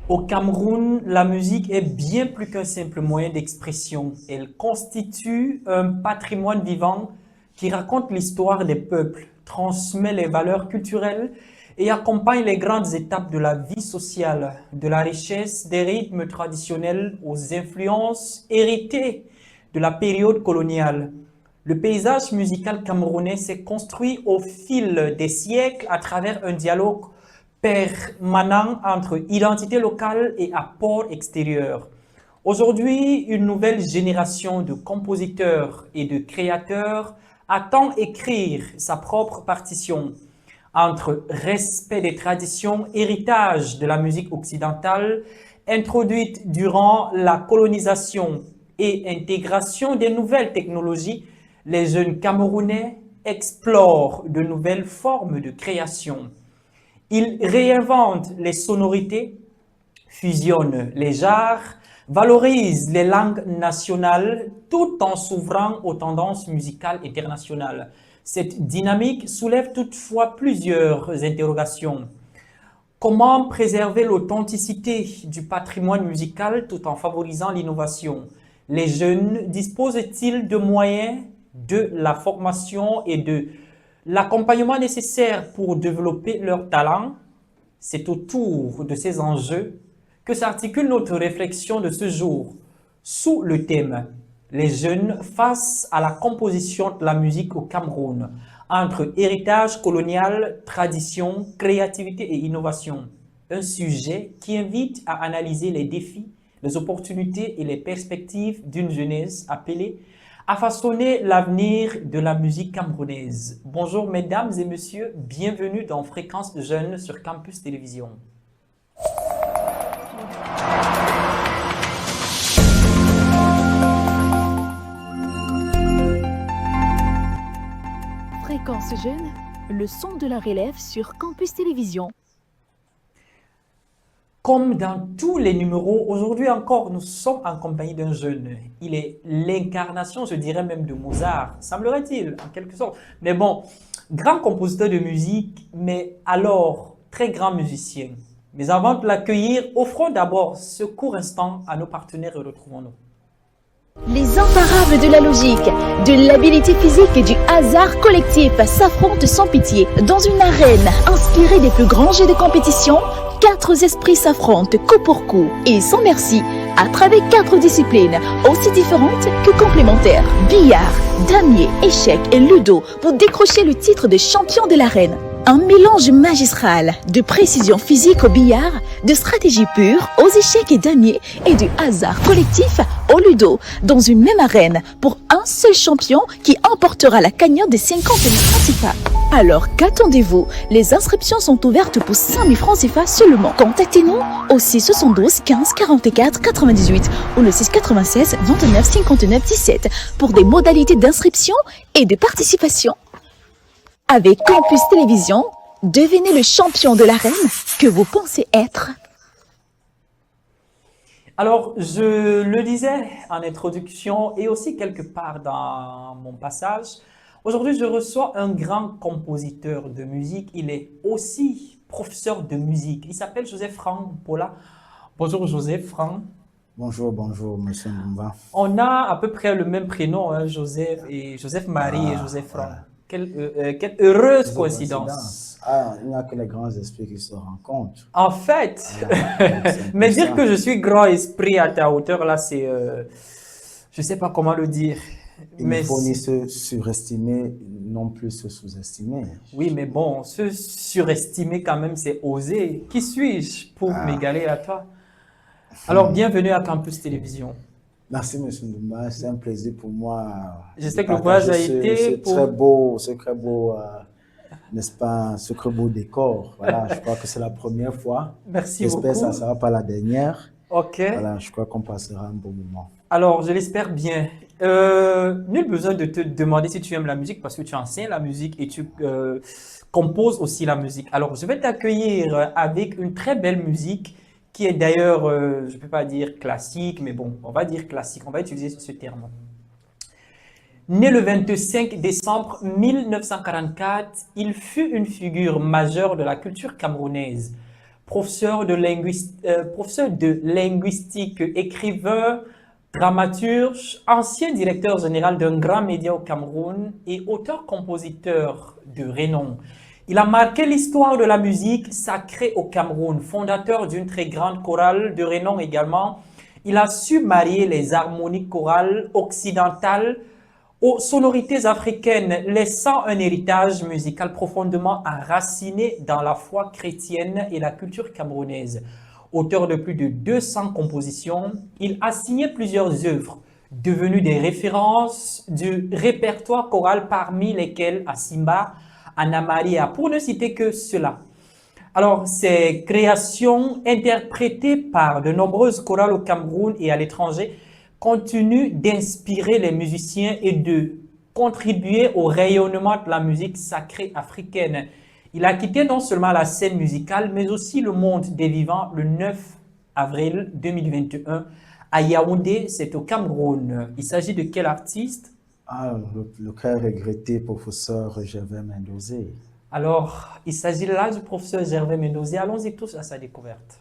Au Cameroun, la musique est bien plus qu'un simple moyen d'expression. Elle constitue un patrimoine vivant qui raconte l'histoire des peuples, transmet les valeurs culturelles et accompagne les grandes étapes de la vie sociale, de la richesse des rythmes traditionnels aux influences héritées de la période coloniale. Le paysage musical camerounais s'est construit au fil des siècles à travers un dialogue permanent entre identité locale et apport extérieur. Aujourd'hui, une nouvelle génération de compositeurs et de créateurs attend écrire sa propre partition entre respect des traditions, héritage de la musique occidentale, introduite durant la colonisation et intégration des nouvelles technologies. Les jeunes Camerounais explorent de nouvelles formes de création. Ils réinventent les sonorités, fusionnent les genres, valorisent les langues nationales tout en s'ouvrant aux tendances musicales internationales. Cette dynamique soulève toutefois plusieurs interrogations. Comment préserver l'authenticité du patrimoine musical tout en favorisant l'innovation? Les jeunes disposent-ils de moyens, de la formation et de l'accompagnement nécessaire pour développer leur talent? C'est autour de ces enjeux que s'articule notre réflexion de ce jour, sous le thème Les jeunes face à la composition de la musique au Cameroun, entre héritage colonial, tradition, créativité et innovation. Un sujet qui invite à analyser les défis, les opportunités et les perspectives d'une jeunesse appelée à façonner l'avenir de la musique camerounaise. Bonjour mesdames et messieurs, bienvenue dans Fréquence Jeunes sur Campus Télévision. Fréquence Jeune, le son de la relève sur Campus Télévision. Comme dans tous les numéros, aujourd'hui encore, nous sommes en compagnie d'un jeune. Il est l'incarnation, je dirais même, de Mozart, semblerait-il, en quelque sorte. Mais bon, grand compositeur de musique, mais alors très grand musicien. Mais avant de l'accueillir, offrons d'abord ce court instant à nos partenaires et retrouvons-nous. Les imparables de la logique, de l'habilité physique et du hasard collectif s'affrontent sans pitié. Dans une arène inspirée des plus grands jeux de compétition, 4 esprits s'affrontent coup pour coup et sans merci à travers 4 disciplines aussi différentes que complémentaires. Billard, damier, échecs et ludo pour décrocher le titre de champion de l'arène. Un mélange magistral de précision physique au billard, de stratégie pure aux échecs et damiers et du hasard collectif au ludo dans une même arène pour un seul champion qui emportera la cagnotte des 50 000 francs CFA. Alors qu'attendez-vous? Les inscriptions sont ouvertes pour 5 000 francs CFA seulement. Contactez-nous au 672 15 44 98 ou le 696 29 59 17 pour des modalités d'inscription et de participation. Avec Campus Télévision, devenez le champion de l'arène que vous pensez être. Alors, je le disais en introduction et aussi quelque part dans mon passage, aujourd'hui je reçois un grand compositeur de musique. Il est aussi professeur de musique. Il s'appelle Joseph Franck Paula. Bonjour Joseph Franck. Bonjour, monsieur Mbumba. On a à peu près le même prénom, hein, Joseph et Joseph Marie et Joseph Franck. Voilà. Quelle heureuse coïncidence. Il n'y a que les grands esprits qui se rencontrent. En fait, C'est mais pour dire ça. que je suis grand esprit à ta hauteur, là, c'est... je sais pas comment le dire. Il Mais ne faut ni se surestimer, non plus se sous-estimer. oui, mais bon, se surestimer quand même, c'est oser. Qui suis-je pour m'égaler à toi? Alors, bienvenue à Campus Télévision. Merci, monsieur Mbumba. C'est un plaisir pour moi. Je de sais que le voyage a partager été ce très beau, n'est-ce pas, ce très beau décor. Voilà, je crois que c'est la première fois. Merci J'espère que ça ne beaucoup. sera pas la dernière. Ok. Voilà, je crois qu'on passera un bon moment. Alors, je l'espère bien. Nul besoin de te demander si tu aimes la musique parce que tu enseignes la musique et tu composes aussi la musique. Alors, je vais t'accueillir avec une très belle musique qui est d'ailleurs, je ne peux pas dire classique, mais bon, on va dire classique. On va utiliser ce terme. Né le 25 décembre 1944, il fut une figure majeure de la culture camerounaise. professeur de linguistique, écrivain, dramaturge, ancien directeur général d'un grand média au Cameroun et auteur-compositeur de renom. Il a marqué l'histoire de la musique sacrée au Cameroun, fondateur d'une très grande chorale de renom également. Il a su marier les harmonies chorales occidentales aux sonorités africaines, laissant un héritage musical profondément enraciné dans la foi chrétienne et la culture camerounaise. Auteur de plus de 200 compositions, il a signé plusieurs œuvres, devenues des références du répertoire choral, parmi lesquelles Asimba, Anna Maria, pour ne citer que cela. Alors, ces créations interprétées par de nombreuses chorales au Cameroun et à l'étranger continuent d'inspirer les musiciens et de contribuer au rayonnement de la musique sacrée africaine. Il a quitté non seulement la scène musicale, mais aussi le monde des vivants le 9 avril 2021 à Yaoundé, c'est au Cameroun. Il s'agit de quel artiste? Ah, le très regretté professeur Gervais Mendozé. Alors, il s'agit là du professeur Gervais Mendozé. Allons-y tous à sa découverte.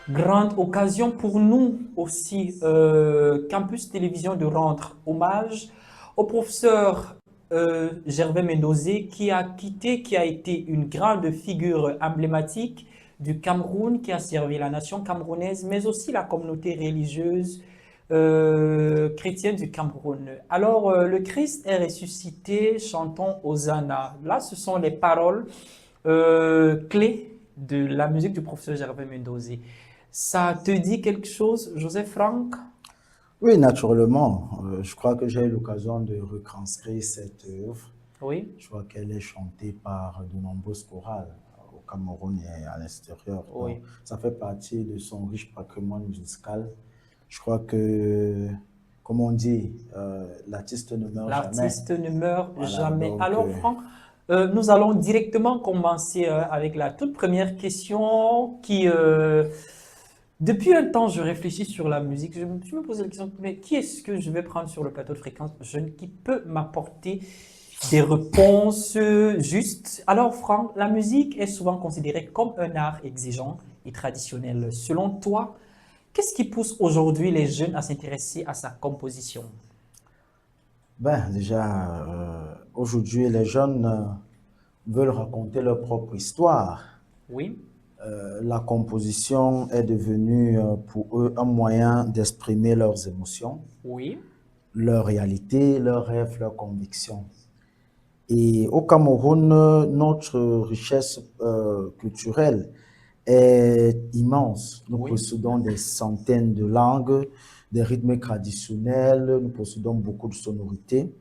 Grande occasion pour nous aussi, Campus Télévision, de rendre hommage au professeur Gervais Mendozé qui a été une grande figure emblématique du Cameroun, qui a servi la nation camerounaise, mais aussi la communauté religieuse chrétienne du Cameroun. Alors, le Christ est ressuscité, chantons Hosanna. Là, ce sont les paroles clés de la musique du professeur Gervais Mendozé. Ça te dit quelque chose, Joseph Franck? Oui, naturellement. Je crois que j'ai eu l'occasion de retranscrire cette œuvre. Oui. Je crois qu'elle est chantée par de nombreuses chorales au Cameroun et à l'extérieur. Oui. Donc, ça fait partie de son riche patrimoine musical. Je crois que, comme on dit, l'artiste ne meurt jamais. L'artiste ne meurt Voilà, jamais. donc, Alors, Franck, nous allons directement commencer avec la toute première question qui... depuis un temps, je réfléchis sur la musique. Je me pose la question, mais qui est-ce que je vais prendre sur le plateau de Fréquence Jeune qui peut m'apporter des réponses justes? Alors, Franck, la musique est souvent considérée comme un art exigeant et traditionnel. Selon toi, qu'est-ce qui pousse aujourd'hui les jeunes à s'intéresser à sa composition? Ben, déjà, aujourd'hui, les jeunes veulent raconter leur propre histoire. Oui. La composition est devenue pour eux un moyen d'exprimer leurs émotions, Oui, leur réalité, leurs rêves, leurs convictions. Et au Cameroun, notre richesse culturelle est immense. Nous oui, possédons des centaines de langues, des rythmes traditionnels, nous possédons beaucoup de sonorités.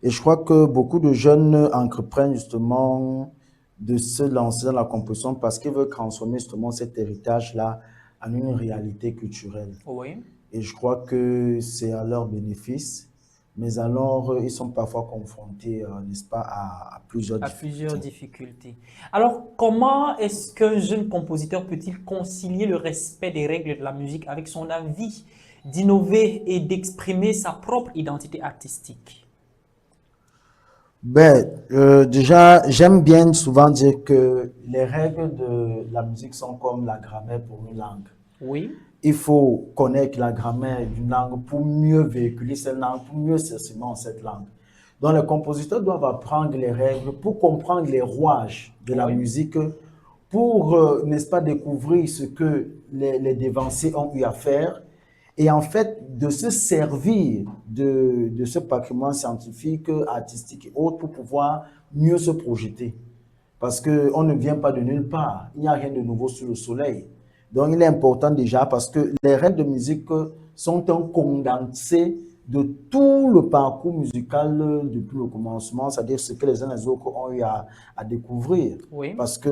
Et je crois que beaucoup de jeunes entreprennent justement de se lancer dans la composition parce qu'ils veulent transformer justement cet héritage-là en une réalité culturelle. oui. Et je crois que c'est à leur bénéfice, mais alors ils sont parfois confrontés, n'est-ce pas, à plusieurs À plusieurs difficultés. difficultés. Alors, comment est-ce qu'un jeune compositeur peut-il concilier le respect des règles de la musique avec son envie d'innover et d'exprimer sa propre identité artistique? Ben, déjà, j'aime bien souvent dire que les règles de la musique sont comme la grammaire pour une langue. Oui, Il faut connaître la grammaire d'une langue pour mieux véhiculer cette langue, pour mieux s'exprimer dans cette langue. Donc, les compositeurs doivent apprendre les règles pour comprendre les rouages de la oui, musique, pour, n'est-ce pas, découvrir ce que les dévanciers ont eu à faire et en fait de se servir de ce patrimoine scientifique, artistique et autres pour pouvoir mieux se projeter. Parce qu'on ne vient pas de nulle part. Il n'y a rien de nouveau sous le soleil. Donc, il est important déjà parce que les règles de musique sont un condensé de tout le parcours musical depuis le commencement, c'est-à-dire ce que les uns et les autres ont eu à découvrir. oui, Parce que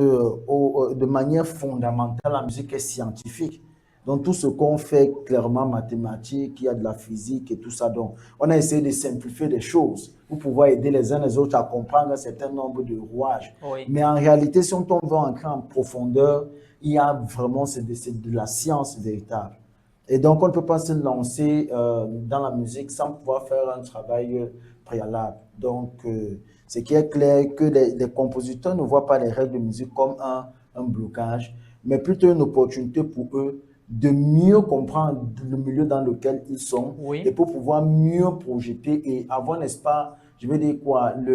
de manière fondamentale, la musique est scientifique. Donc, tout ce qu'on fait clairement mathématique, il y a de la physique et tout ça. Donc, on a essayé de simplifier les choses pour pouvoir aider les uns et les autres à comprendre un certain nombre de rouages. oui. Mais en réalité, si on veut entrer en profondeur, il y a vraiment c'est de la science véritable. Et donc, on ne peut pas se lancer dans la musique sans pouvoir faire un travail préalable. Donc, ce qui est clair, que les compositeurs ne voient pas les règles de musique comme un blocage, mais plutôt une opportunité pour eux de mieux comprendre le milieu dans lequel ils sont et Oui, pour pouvoir mieux projeter et avoir, n'est-ce pas, je vais dire quoi, je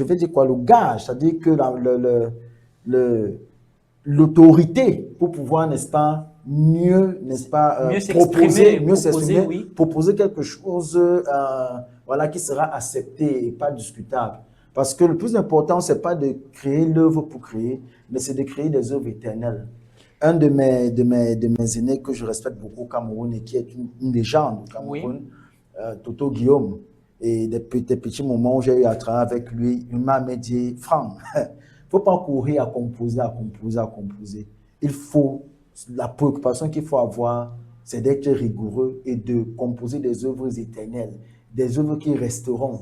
vais dire quoi, le gage, c'est-à-dire que le, l'autorité pour pouvoir, n'est-ce pas, mieux, n'est-ce pas, mieux s'exprimer, mieux proposer, s'exprimer, oui. proposer quelque chose voilà, qui sera accepté et pas discutable. Parce que le plus important, c'est pas de créer l'œuvre pour créer, mais c'est de créer des œuvres éternelles. Un de mes aînés que je respecte beaucoup au Cameroun et qui est une légende au Oui, Cameroun, Toto Guillaume, et des petits moments où j'ai eu à travailler avec lui, il m'a dit, Franck, il ne faut pas courir à composer, à composer, à composer. Il faut, la préoccupation qu'il faut avoir, c'est d'être rigoureux et de composer des œuvres éternelles, des œuvres qui resteront.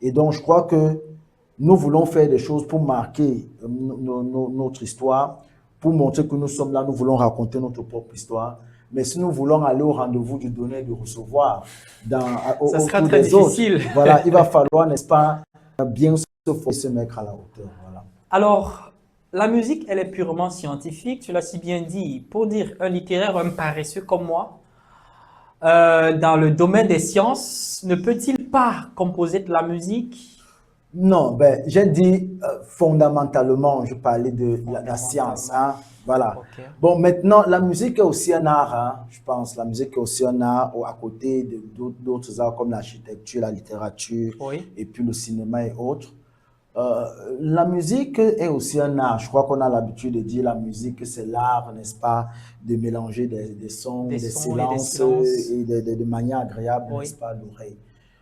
Et donc, je crois que nous voulons faire des choses pour marquer notre histoire, pour montrer que nous sommes là, nous voulons raconter notre propre histoire. Mais si nous voulons aller au rendez-vous du donner et du recevoir ça sera autour très des autres, difficile. voilà, il va falloir, n'est-ce pas, bien se mettre à la hauteur. Voilà. Alors, la musique, elle est purement scientifique, tu l'as si bien dit. Pour dire un littéraire, un paresseux comme moi, dans le domaine des sciences, ne peut-il pas composer de la musique Non, ben, j'ai dit fondamentalement, je parlais de la science. fondamentalement? Hein, voilà. Ok. Bon, maintenant, la musique est aussi un art, hein, je pense. La musique est aussi un art à côté d'autres arts comme l'architecture, la littérature, Oui, et puis le cinéma et autres. La musique est aussi un art. Je crois qu'on a l'habitude de dire la musique, c'est l'art, n'est-ce pas, de mélanger des sons, des des sons et des silences silences. et de manière agréable, n'est-ce Oui, pas, à l'oreille.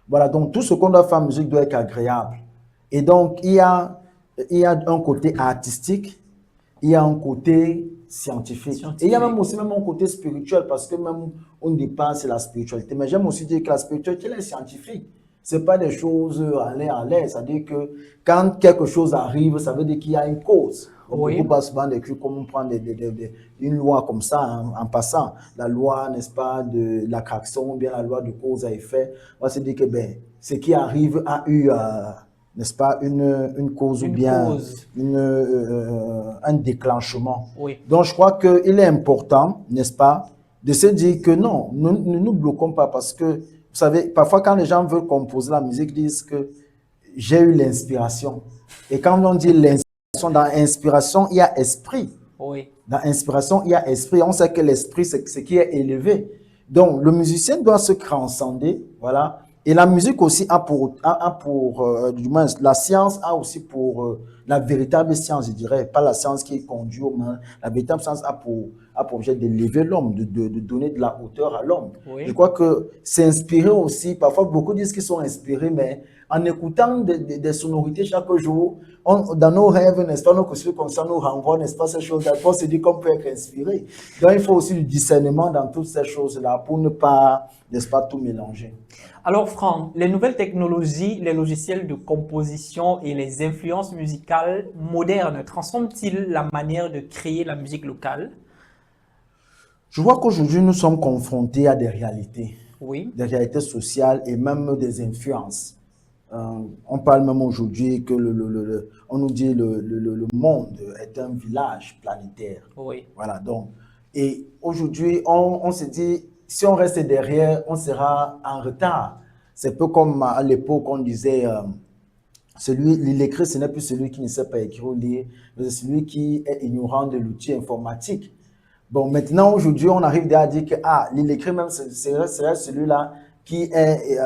Voilà, donc tout ce qu'on doit faire en musique doit être agréable. Et donc, il y a un côté artistique, il y a un côté scientifique. Et il y a même scientifique. aussi même un côté spirituel, parce que même on dépasse la spiritualité. Mais j'aime aussi dire que la spiritualité elle est scientifique. Ce n'est pas des choses en l'air. C'est-à-dire que quand quelque chose arrive, ça veut dire qu'il y a une cause. On Oui, beaucoup parlent souvent d'écrire comme on prend une loi comme ça en passant. La loi, n'est-ce pas, de l'attraction, ou bien la loi de cause à effet. On va se dire que ben, ce qui arrive a eu, n'est-ce pas, une cause ou une bien cause. un déclenchement. Oui. Donc, je crois qu'il est important, n'est-ce pas, de se dire que non, nous ne nous bloquons pas parce que, vous savez, parfois quand les gens veulent composer la musique, ils disent que j'ai eu l'inspiration. Et quand on dit l'inspiration, Dans inspiration, il y a esprit. Oui. Dans inspiration, il y a esprit. On sait que l'esprit, c'est ce qui est élevé. Donc, le musicien doit se transcender, voilà. Et la musique aussi du moins, la science a aussi pour, la véritable science, je dirais, pas la science qui conduit aux mains, la véritable science a pour objet d'élever l'homme, de donner de la hauteur à l'homme. Oui. Je crois que c'est inspiré aussi, parfois beaucoup disent qu'ils sont inspirés, mais en écoutant des sonorités chaque jour, dans nos rêves, n'est-ce pas, nos concepts comme ça nous renvoient, n'est-ce pas, ces choses-là, on se dit qu'on peut être inspiré. Donc il faut aussi du discernement dans toutes ces choses-là pour ne pas, n'est-ce pas, tout mélanger. Alors Franck, les nouvelles technologies, les logiciels de composition et les influences musicales modernes transforment-ils la manière de créer la musique locale? Je vois qu'aujourd'hui, nous sommes confrontés à des réalités. Oui. Des réalités sociales et même des influences. On parle même aujourd'hui que on nous dit le monde est un village planétaire. Oui. Voilà, donc, et aujourd'hui, on se dit, si on reste derrière, on sera en retard. C'est peu comme à l'époque, on disait, l'écrit, ce n'est plus celui qui ne sait pas écrire ou lire, mais c'est celui qui est ignorant de l'outil informatique. Bon, maintenant, aujourd'hui, on arrive à dire que l'écrit même serait celui-là qui est,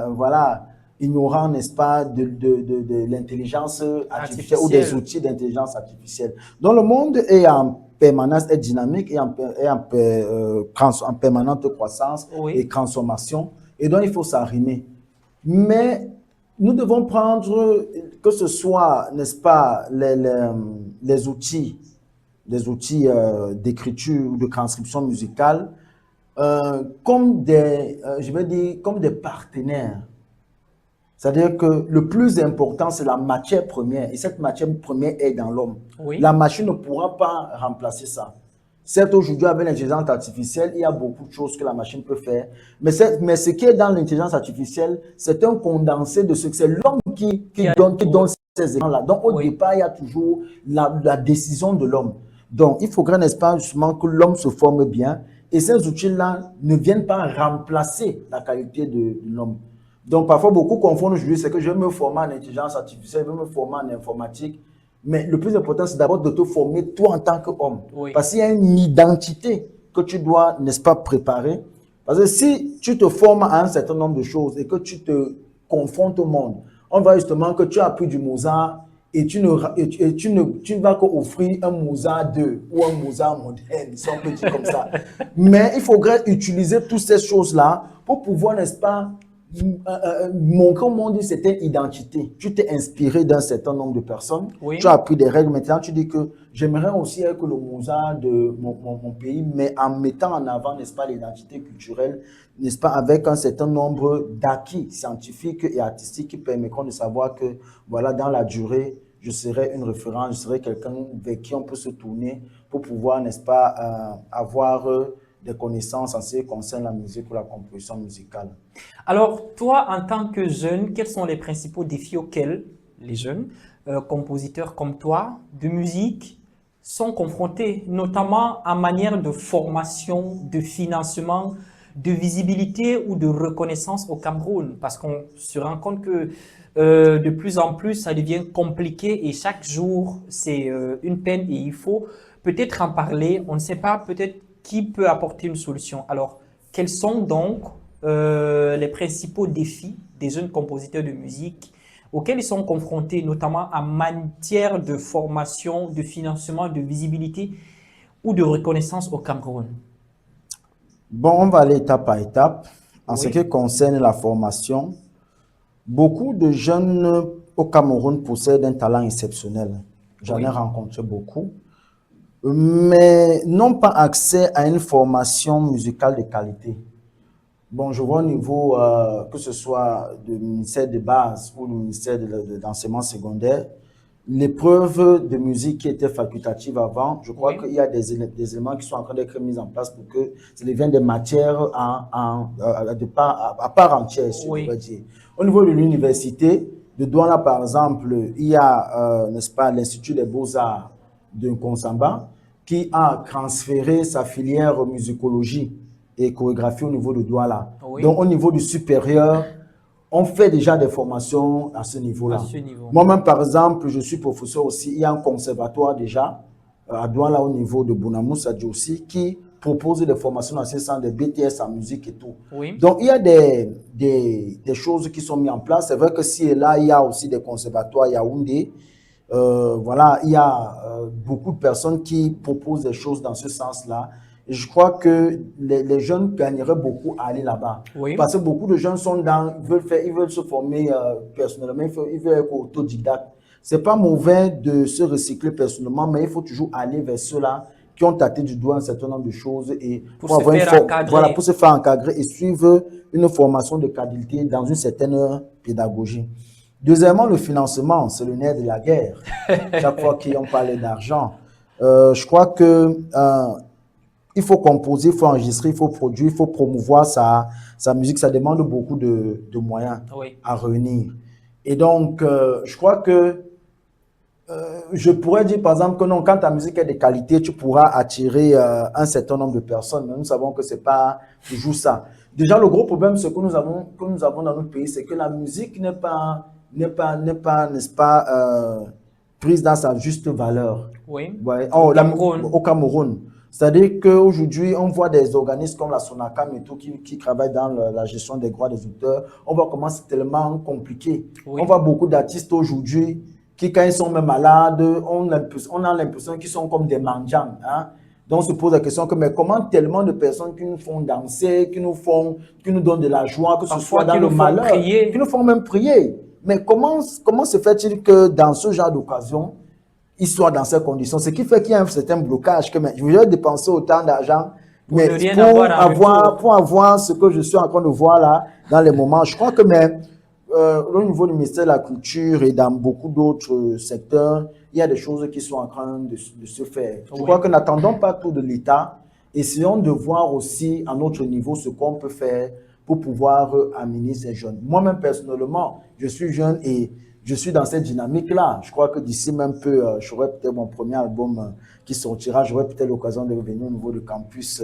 voilà, ignorant, n'est-ce pas, de l'intelligence artificielle ou des outils d'intelligence artificielle. Donc, le monde est en permanence, est dynamique et en permanente croissance et transformation. Et donc, il faut s'arrimer. Mais nous devons prendre, que ce soit, n'est-ce pas, les outils d'écriture ou de transcription musicale, comme je vais dire, comme des partenaires. C'est-à-dire que le plus important, c'est la matière première. Et cette matière première est dans l'homme. Oui. La machine ne pourra pas remplacer ça. Certes, aujourd'hui, avec l'intelligence artificielle, il y a beaucoup de choses que la machine peut faire. Mais ce qui est dans l'intelligence artificielle, c'est un condensé de ce que c'est l'homme qui donne ces éléments-là. Donc, au départ, il y a toujours la décision de l'homme. Donc, il faudrait, n'est-ce pas, justement, que l'homme se forme bien. Et ces outils-là ne viennent pas remplacer la qualité de l'homme. Donc, parfois, beaucoup confondent aujourd'hui, c'est que je vais me former en intelligence artificielle, je vais me former en informatique. Mais le plus important, c'est d'abord de te former toi en tant qu'homme. Oui. Parce qu'il y a une identité que tu dois, n'est-ce pas, préparer. Parce que si tu te formes à un certain nombre de choses et que tu te confrontes au monde, on va justement que tu as appris du Mozart et tu ne vas qu'offrir un Mozart 2 ou un Mozart moderne, si on peut dire comme ça. Mais il faudrait utiliser toutes ces choses-là pour pouvoir, n'est-ce pas, montrer au monde une certaine identité. Tu t'es inspiré d'un certain nombre de personnes, oui. Tu as appris des règles. Maintenant, tu dis que j'aimerais aussi être le Mozart de mon pays, mais en mettant en avant, n'est-ce pas, l'identité culturelle, n'est-ce pas, avec un certain nombre d'acquis scientifiques et artistiques qui permettront de savoir que, voilà, dans la durée, je serai une référence, je serai quelqu'un vers qui on peut se tourner pour pouvoir, n'est-ce pas, avoir des connaissances en ce qui concerne la musique ou la composition musicale. Alors, toi, en tant que jeune, quels sont les principaux défis auxquels les jeunes compositeurs comme toi de musique sont confrontés, notamment en manière de formation, de financement, de visibilité ou de reconnaissance au Cameroun? Parce qu'on se rend compte que de plus en plus, ça devient compliqué et chaque jour, c'est une peine et il faut peut-être en parler. On ne sait pas peut-être qui peut apporter une solution. Alors, quels sont donc les principaux défis des jeunes compositeurs de musique auxquels ils sont confrontés, notamment en matière de formation, de financement, de visibilité ou de reconnaissance au Cameroun? Bon, on va aller étape par étape. En ce qui concerne la formation, beaucoup de jeunes au Cameroun possèdent un talent exceptionnel. J'en ai rencontré beaucoup, mais n'ont pas accès à une formation musicale de qualité. Bon, je vois au niveau, que ce soit du ministère de base ou du ministère de l'enseignement secondaire, l'épreuve de musique qui était facultative avant, je crois qu'il y a des éléments qui sont en train d'être mis en place pour que ça devienne des matières à part entière, si on peut dire. Au niveau de l'université de Douala, par exemple, il y a, n'est-ce pas, l'Institut des Beaux-Arts de Nkonsamba qui a transféré sa filière musicologie et chorégraphie au niveau de Douala. Donc, au niveau du supérieur, on fait déjà des formations à ce niveau-là. À ce niveau. Moi-même, par exemple, je suis professeur aussi. Il y a un conservatoire déjà à Douala au niveau de Bounamoussa aussi qui propose des formations dans ce sens, des BTS en musique et tout. Oui. Donc, il y a des choses qui sont mises en place. C'est vrai que si et là, il y a aussi des conservatoires Yaoundé. Voilà, il y a beaucoup de personnes qui proposent des choses dans ce sens-là. Et je crois que les jeunes gagneraient beaucoup à aller là-bas. Oui. Parce que beaucoup de jeunes sont ils veulent se former personnellement, ils veulent être autodidactes. C'est pas mauvais de se recycler personnellement, mais il faut toujours aller vers ceux-là qui ont tâté du doigt un certain nombre de choses et pour se faire encadrer. Voilà, pour se faire encadrer et suivre une formation de qualité dans une certaine pédagogie. Deuxièmement, le financement, c'est le nerf de la guerre. Chaque fois qu'on parle d'argent, je crois que il faut composer, il faut enregistrer, il faut produire, il faut promouvoir sa musique. Ça demande beaucoup de moyens à réunir. Et donc, je crois que je pourrais dire, par exemple, que non, quand ta musique est de qualité, tu pourras attirer un certain nombre de personnes. Mais nous savons que ce n'est pas toujours ça. Déjà, le gros problème, ce que nous avons dans notre pays, c'est que la musique n'est pas, n'est-ce pas, prise dans sa juste valeur. Oui. Ouais. Au Cameroun. C'est-à-dire qu'aujourd'hui, on voit des organismes comme la Sonacam et tout qui travaillent dans la gestion des droits des auteurs. On voit comment c'est tellement compliqué. Oui. On voit beaucoup d'artistes aujourd'hui qui, quand ils sont même malades, on a l'impression qu'ils sont comme des mendiants. Hein? Donc, on se pose la question que, mais comment tellement de personnes qui nous font danser, qui nous donnent de la joie, que ce soit dans le malheur, qui nous font même prier. Mais comment se fait-il que dans ce genre d'occasion, ils soient dans ces conditions? Ce qui fait qu'il y a un certain blocage, que je vais dépenser autant d'argent, mais pour avoir ce que je suis en train de voir là, dans les moments, je crois que au niveau du ministère de la Culture et dans beaucoup d'autres secteurs, il y a des choses qui sont en train de se faire. Je crois que n'attendons pas tout de l'État, essayons de voir aussi à notre niveau ce qu'on peut faire pour pouvoir amener ces jeunes. Moi-même, personnellement, je suis jeune et je suis dans cette dynamique-là. Je crois que d'ici même peu, j'aurai peut-être mon premier album qui sortira. J'aurai peut-être l'occasion de revenir au niveau de Campus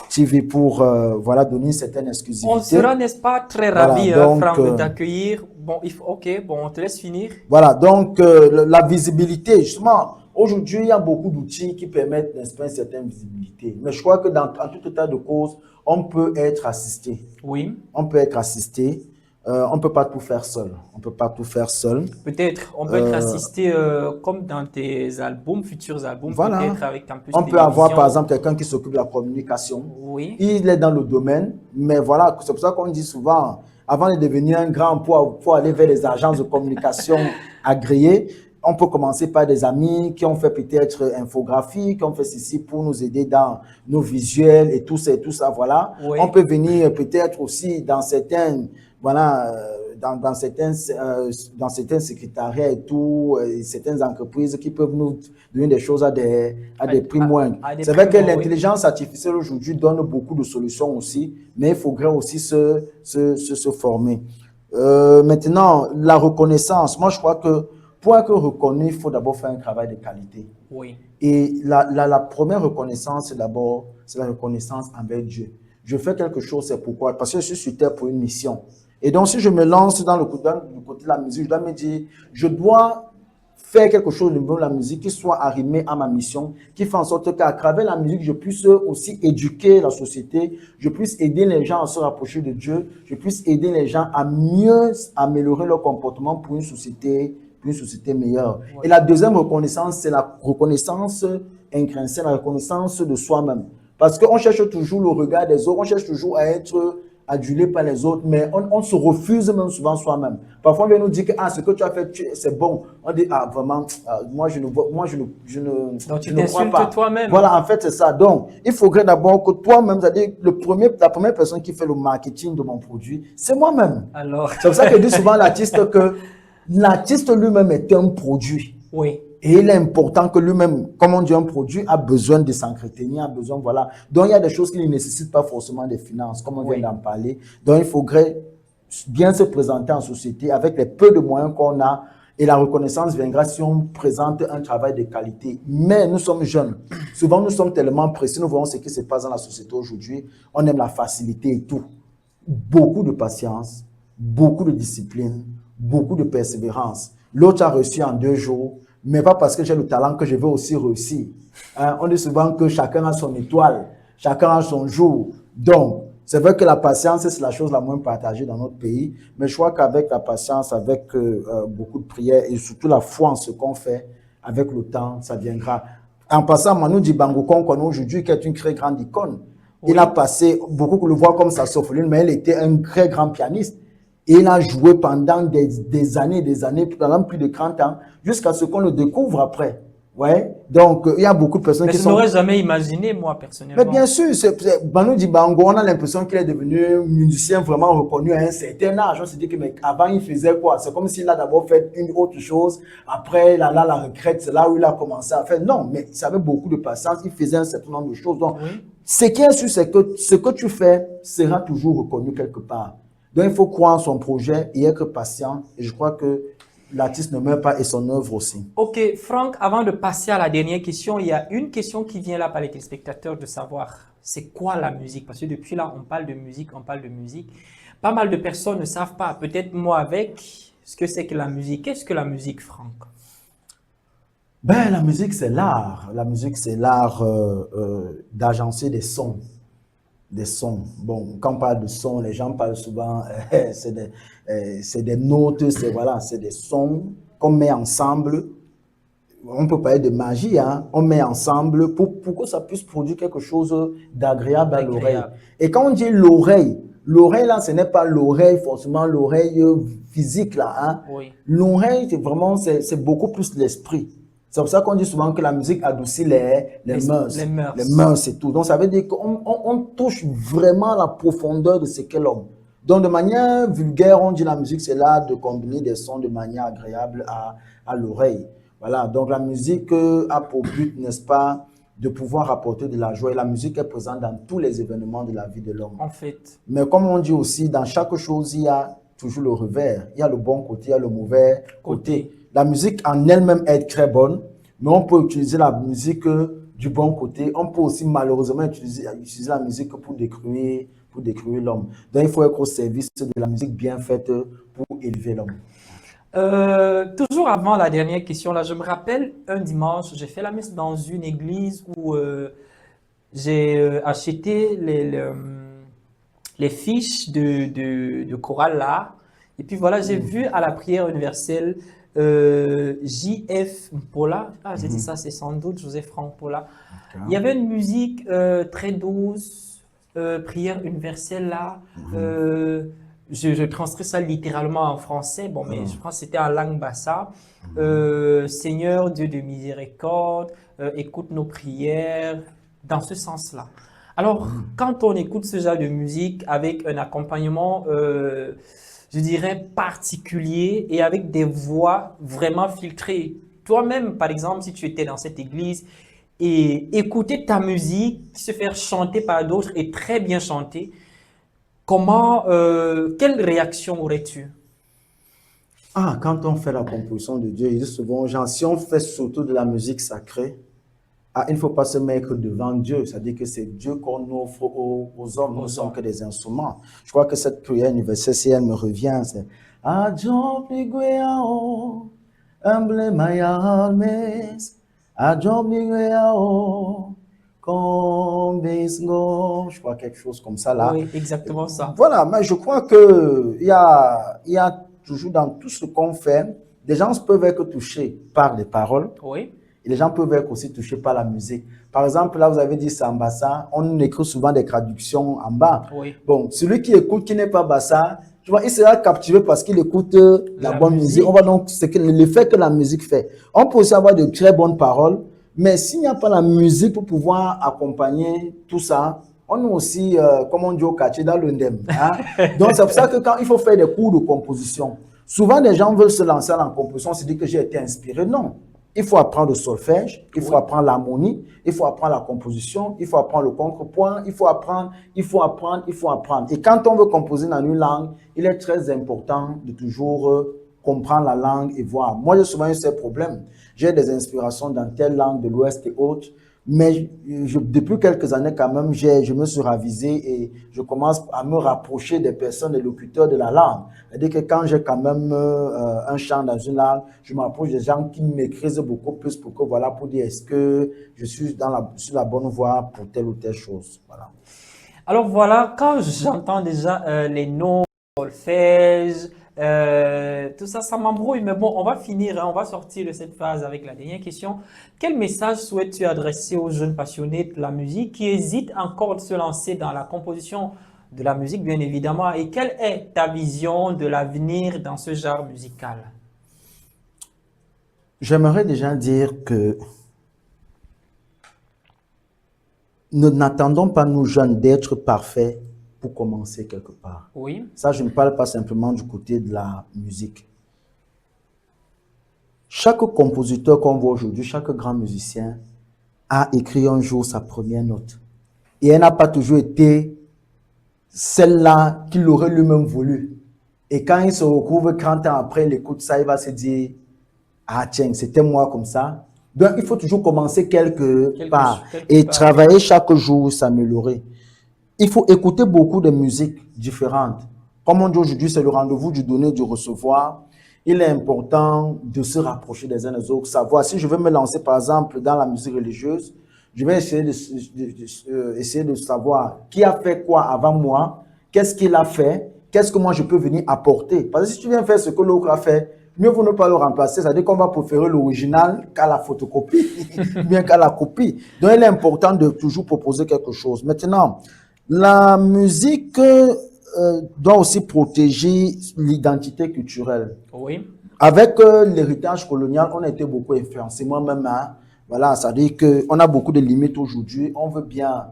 TV pour voilà, donner une certaine exclusivité. On sera, n'est-ce pas, très ravis, Franck, de t'accueillir. Bon, on te laisse finir. Voilà, donc la visibilité, justement, aujourd'hui, il y a beaucoup d'outils qui permettent, n'est-ce pas, une certaine visibilité. Mais je crois que en tout état de cause, on peut être assisté. Oui. On peut être assisté. On ne peut pas tout faire seul. On peut pas tout faire seul. Peut-être, on peut être assisté comme dans tes albums, futurs albums, voilà. Peut-être avec Campus On peut avoir par exemple quelqu'un qui s'occupe de la communication. Oui. Il est dans le domaine, mais voilà, c'est pour ça qu'on dit souvent, avant de devenir un grand pour aller vers les agences de communication agréées, on peut commencer par des amis qui ont fait peut-être infographie, qui ont fait ceci pour nous aider dans nos visuels et tout ça, voilà. Oui. On peut venir peut-être aussi dans certaines, voilà, dans certains secrétariats et tout, certaines entreprises qui peuvent nous donner des choses à des prix moindres. C'est vrai que l'intelligence artificielle aujourd'hui donne beaucoup de solutions aussi, mais il faudrait aussi se former. Maintenant, la reconnaissance, moi je crois que pour être reconnu, il faut d'abord faire un travail de qualité. Oui. Et la première reconnaissance, c'est d'abord la reconnaissance envers Dieu. Je fais quelque chose, c'est pourquoi? Parce que je suis sur terre pour une mission. Et donc, si je me lance dans le côté de la musique, je dois me dire, je dois faire quelque chose au niveau de la musique qui soit arrimé à ma mission, qui fait en sorte qu'à travers la musique, je puisse aussi éduquer la société, je puisse aider les gens à se rapprocher de Dieu, je puisse aider les gens à mieux améliorer leur comportement pour une société meilleure. Ouais. Et la deuxième reconnaissance, c'est la reconnaissance intrinsèque, la reconnaissance de soi-même. Parce qu'on cherche toujours le regard des autres, on cherche toujours à être adulé par les autres, mais on se refuse même souvent soi-même. Parfois, on vient nous dire que ce que tu as fait, c'est bon. On dit, vraiment, moi, je ne crois pas. Toi-même. Voilà, en fait, c'est ça. Donc, il faudrait d'abord que toi-même, c'est-à-dire la première personne qui fait le marketing de mon produit, c'est moi-même. Alors. C'est pour ça que je dis souvent à l'artiste que l'artiste lui-même est un produit. Oui. Et il est important que lui-même, comme on dit, un produit a besoin de s'entretenir, a besoin, voilà. Donc, il y a des choses qui ne nécessitent pas forcément des finances, comme on vient d'en parler. Donc, il faudrait bien se présenter en société avec les peu de moyens qu'on a. Et la reconnaissance viendra si on présente un travail de qualité. Mais nous sommes jeunes. Souvent, nous sommes tellement pressés. Nous voyons ce qui se passe dans la société aujourd'hui. On aime la facilité et tout. Beaucoup de patience. beaucoup de discipline, beaucoup de persévérance. L'autre a réussi en 2 jours, mais pas parce que j'ai le talent que je veux aussi réussir. Hein, on dit souvent que chacun a son étoile, chacun a son jour. Donc, c'est vrai que la patience, c'est la chose la moins partagée dans notre pays, mais je crois qu'avec la patience, avec beaucoup de prières et surtout la foi en ce qu'on fait, avec le temps, ça viendra. En passant, Manu Dibango, qu'on connaît aujourd'hui, qui est une très grande icône, Oui. il a passé, beaucoup le voient comme sa sopholine, mais il était un très grand pianiste. Et il a joué pendant des années, pendant plus de 30 ans, jusqu'à ce qu'on le découvre après. Ouais. Donc, il y a beaucoup de personnes Mais qui je sont... n'aurais jamais imaginé, moi, Mais personnellement. bien sûr, Manu Dibango, on a l'impression qu'il est devenu musicien vraiment reconnu à un certain âge. On se dit que, mais avant, il faisait quoi? C'est comme s'il a d'abord fait une autre chose. Après, là, la retraite, c'est là où il a commencé à faire. Non, mais il avait beaucoup de patience. Il faisait un certain nombre de choses. Donc, Oui. ce qui est sûr, c'est que ce que tu fais sera toujours reconnu quelque part. Donc, il faut croire en son projet et être patient. Et je crois que l'artiste ne meurt pas et son œuvre aussi. Ok, Franck, avant de passer à la dernière question, il y a une question qui vient là par les téléspectateurs de savoir c'est quoi la musique? Parce que depuis là, on parle de musique, on parle de musique. Pas mal de personnes ne savent pas, peut-être moi avec, ce que c'est que la musique. Qu'est-ce que la musique, Franck? Ben, la musique, c'est l'art. La musique, c'est l'art d'agencer des sons. Des sons. Bon, quand on parle de sons, les gens parlent souvent, c'est des notes, voilà, c'est des sons qu'on met ensemble. On peut parler de magie, hein? On met ensemble pour que ça puisse produire quelque chose d'agréable à l'oreille. Agréable. Et quand on dit l'oreille, l'oreille là, ce n'est pas l'oreille, forcément l'oreille physique là, hein? Oui. L'oreille, c'est vraiment, c'est beaucoup plus l'esprit. C'est pour ça qu'on dit souvent que la musique adoucit les mœurs. Les mœurs. Les mœurs et tout. Donc, ça veut dire qu'on touche vraiment la profondeur de ce qu'est l'homme. Donc, de manière vulgaire, on dit la musique, c'est l'art de combiner des sons de manière agréable à l'oreille. Voilà. Donc, la musique a pour but, n'est-ce pas, de pouvoir apporter de la joie. Et la musique est présente dans tous les événements de la vie de l'homme. En fait. Mais comme on dit aussi, dans chaque chose, il y a toujours le revers. Il y a le bon côté, il y a le mauvais côté. La musique en elle-même est très bonne, mais on peut utiliser la musique du bon côté. On peut aussi malheureusement utiliser la musique pour détruire l'homme. Donc il faut être au service de la musique bien faite pour élever l'homme. Toujours avant la dernière question, là, je me rappelle un dimanche, j'ai fait la messe dans une église où j'ai acheté les fiches de chorale là. Et puis voilà, j'ai vu à la prière universelle J.F. Mpola. Ah, j'ai dit ça, c'est sans doute Joseph-Franck Mpola. Il y avait une musique très douce, prière universelle là. Je transcris ça littéralement en français, bon, mais je pense que c'était en langue bassa. Seigneur, Dieu de miséricorde, écoute nos prières, dans ce sens-là. Alors, quand on écoute ce genre de musique avec un accompagnement, je dirais, particulier et avec des voix vraiment filtrées, toi-même, par exemple, si tu étais dans cette église et écouter ta musique se faire chanter par d'autres et très bien chanter, quelle réaction aurais-tu? Ah, quand on fait la composition de Dieu, il dit souvent aux gens, si on fait surtout de la musique sacrée, il ne faut pas se mettre devant Dieu. C'est-à-dire que c'est Dieu qu'on offre aux hommes. Nous ne sommes que des instruments. Je crois que cette prière universelle, si elle me revient, c'est Adjon pigueao, humble mayalmes, Adjon pigueao, je crois quelque chose comme ça là. Oui, exactement ça. Voilà, mais je crois que il y a toujours dans tout ce qu'on fait, des gens peuvent être touchés par les paroles. Oui. Et les gens peuvent être aussi touchés par la musique. Par exemple, là, vous avez dit Sambassa, on écrit souvent des traductions en bas. Oui. Bon, celui qui écoute, qui n'est pas Bassa, tu vois, il sera captivé parce qu'il écoute la bonne musique. On va donc, c'est l'effet que la musique fait. On peut aussi avoir de très bonnes paroles, mais s'il n'y a pas la musique pour pouvoir accompagner tout ça, on est aussi, comme on dit au quartier, dans le ndem. Hein? Donc, c'est pour ça que quand il faut faire des cours de composition, souvent les gens veulent se lancer en composition, se disent que j'ai été inspiré. Non. Il faut apprendre le solfège, il faut apprendre l'harmonie, il faut apprendre la composition, il faut apprendre le contrepoint, il faut apprendre. Et quand on veut composer dans une langue, il est très important de toujours comprendre la langue et voir. Moi, j'ai souvent eu ces problèmes. J'ai des inspirations dans telle langue de l'Ouest et autres. Mais depuis quelques années, quand même, je me suis ravisé et je commence à me rapprocher des personnes, des locuteurs de la langue. C'est-à-dire que quand j'ai quand même un chant dans une langue, je m'approche des gens qui m'écrivent beaucoup plus pour que, voilà, pour dire est-ce que je suis sur la bonne voie pour telle ou telle chose. Voilà. Alors voilà, quand j'entends déjà les noms, solfège, tout ça, ça m'embrouille. Mais bon, on va finir, hein, on va sortir de cette phase avec la dernière question. Quel message souhaites-tu adresser aux jeunes passionnés de la musique qui hésitent encore de se lancer dans la composition de la musique, bien évidemment, et quelle est ta vision de l'avenir dans ce genre musical? J'aimerais déjà dire que n'attendons pas, nous jeunes, d'être parfaits pour commencer quelque part. Oui, Ça, je ne parle pas simplement du côté de la musique. Chaque compositeur qu'on voit aujourd'hui, chaque grand musicien a écrit un jour sa première note. Et elle n'a pas toujours été celle-là qu'il aurait lui-même voulu. Et quand il se retrouve 30 ans après, il écoute ça, il va se dire, ah tiens, c'était moi comme ça. Donc, il faut toujours commencer quelque part et travailler chaque jour, s'améliorer. Il faut écouter beaucoup de musiques différentes. Comme on dit aujourd'hui, c'est le rendez-vous du donner, du recevoir. Il est important de se rapprocher des uns des autres, savoir si je veux me lancer, par exemple, dans la musique religieuse, je vais essayer de savoir qui a fait quoi avant moi, qu'est-ce qu'il a fait, qu'est-ce que moi je peux venir apporter. Parce que si tu viens faire ce que l'autre a fait, mieux vaut ne pas le remplacer, c'est-à-dire qu'on va préférer l'original qu'à la photocopie, bien qu'à la copie. Donc, il est important de toujours proposer quelque chose. Maintenant, la musique doit aussi protéger l'identité culturelle. oui. Avec l'héritage colonial, on a été beaucoup influencé. Moi-même, hein, voilà, ça veut dire qu'on a beaucoup de limites aujourd'hui. On veut bien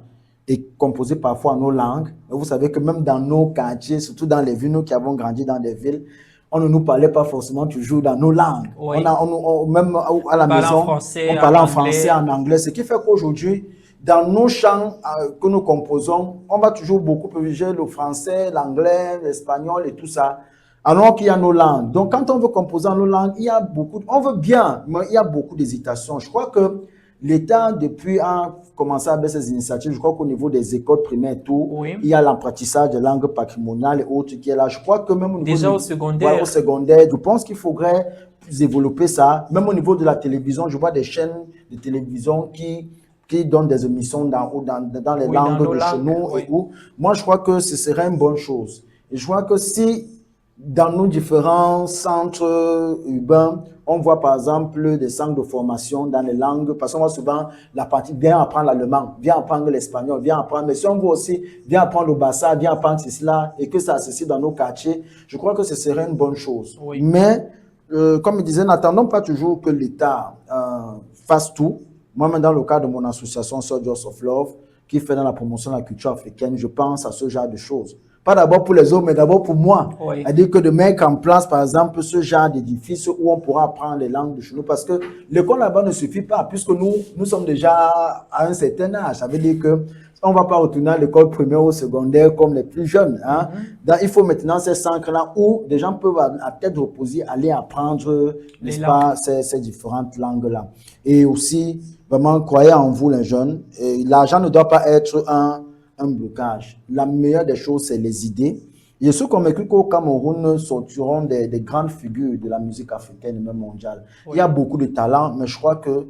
composer parfois en nos langues. Mais vous savez que même dans nos quartiers, surtout dans les villes, nous qui avons grandi dans des villes, on ne nous parlait pas forcément toujours dans nos langues. Oui. Même à la maison, on parlait en français, en anglais. Ce qui fait qu'aujourd'hui, dans nos chants que nous composons, on va toujours beaucoup privilégier le français, l'anglais, l'espagnol et tout ça, alors qu'il y a nos langues. Donc, quand on veut composer en nos langues, il y a on veut bien, mais il y a beaucoup d'hésitation. Je crois que l'État, depuis, a commencé avec ces initiatives. Je crois qu'au niveau des écoles primaires et tout, Oui. il y a l'apprentissage des langues patrimoniales et autres qui est là. Je crois que même au niveau Déjà au secondaire. au secondaire, je pense qu'il faudrait développer ça. Même au niveau de la télévision, je vois des chaînes de télévision qui donnent des émissions dans les langues de chez nous. Oui. Et où. Moi, je crois que ce serait une bonne chose. Et je crois que si dans nos différents centres urbains, on voit par exemple des centres de formation dans les langues, parce qu'on voit souvent la partie, viens apprendre l'allemand, viens apprendre l'espagnol, viens apprendre, mais si on voit aussi, viens apprendre le bassa, viens apprendre cela, et que ça s'associe dans nos quartiers, je crois que ce serait une bonne chose. Oui. Mais, comme je disais, n'attendons pas toujours que l'État fasse tout. Moi-même, dans le cadre de mon association Soldiers of Love, qui fait dans la promotion de la culture africaine, je pense à ce genre de choses. Pas d'abord pour les autres, mais d'abord pour moi. Oui. C'est-à-dire que de mettre en place, par exemple, ce genre d'édifice où on pourra apprendre les langues de chez nous. Parce que l'école là-bas ne suffit pas, puisque nous sommes déjà à un certain âge. Ça veut dire que on ne va pas retourner à l'école primaire ou secondaire comme les plus jeunes. Hein. Donc, il faut maintenant ces centres-là où des gens peuvent à tête reposée aller apprendre, n'est-ce pas, ces différentes langues-là. Et aussi, vraiment, croyez en vous, les jeunes. L'argent ne doit pas être un blocage. La meilleure des choses, c'est les idées. Je suis convaincu qu'au Cameroun sortiront des grandes figures de la musique africaine et même mondiale. Oui. Il y a beaucoup de talents, mais je crois que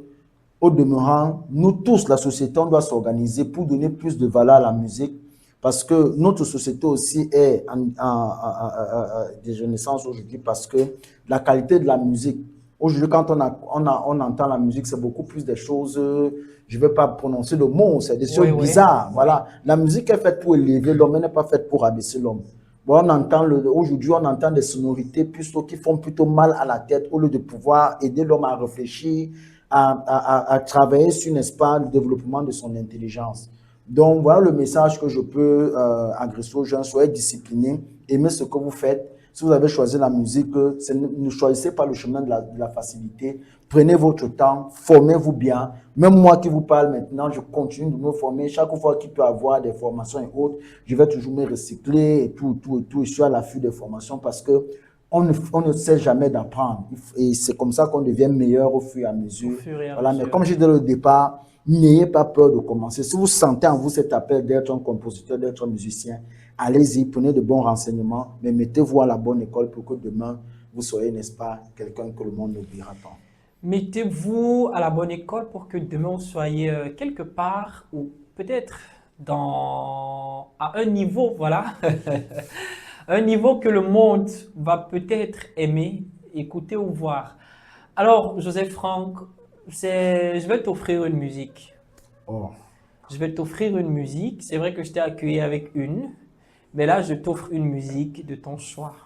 au demeurant, nous tous, la société, on doit s'organiser pour donner plus de valeur à la musique, parce que notre société aussi est en dégénérescence aujourd'hui, parce que la qualité de la musique, aujourd'hui, quand on entend la musique, c'est beaucoup plus des choses, je ne vais pas prononcer le mot, c'est des choses bizarres. Oui. Voilà. La musique est faite pour élever l'homme, elle n'est pas faite pour abaisser l'homme. Bon, aujourd'hui, on entend des sonorités plutôt qui font plutôt mal à la tête, au lieu de pouvoir aider l'homme à réfléchir, à travailler sur, n'est-ce pas, le développement de son intelligence. Donc, voilà le message que je peux adresser aux gens. Soyez disciplinés, aimez ce que vous faites. Si vous avez choisi la musique, ne choisissez pas le chemin de la facilité. Prenez votre temps, formez-vous bien. Même moi qui vous parle maintenant, je continue de me former. Chaque fois qu'il peut y avoir des formations et autres, je vais toujours me recycler et tout. Je suis à l'affût des formations parce que on ne sait jamais d'apprendre. Et c'est comme ça qu'on devient meilleur au fur et à mesure. Voilà, mais comme j'ai dit au départ, N'ayez pas peur de commencer. Si vous sentez en vous cet appel d'être un compositeur, d'être un musicien, allez-y, prenez de bons renseignements, mais mettez-vous à la bonne école pour que demain, vous soyez, n'est-ce pas, quelqu'un que le monde n'oubliera pas. Mettez-vous à la bonne école pour que demain vous soyez quelque part ou peut-être à un niveau, voilà, un niveau que le monde va peut-être aimer, écouter ou voir. Alors, Joseph Franck, je vais t'offrir une musique. Oh. Je vais t'offrir une musique. C'est vrai que je t'ai accueilli avec une, mais là, je t'offre une musique de ton choix.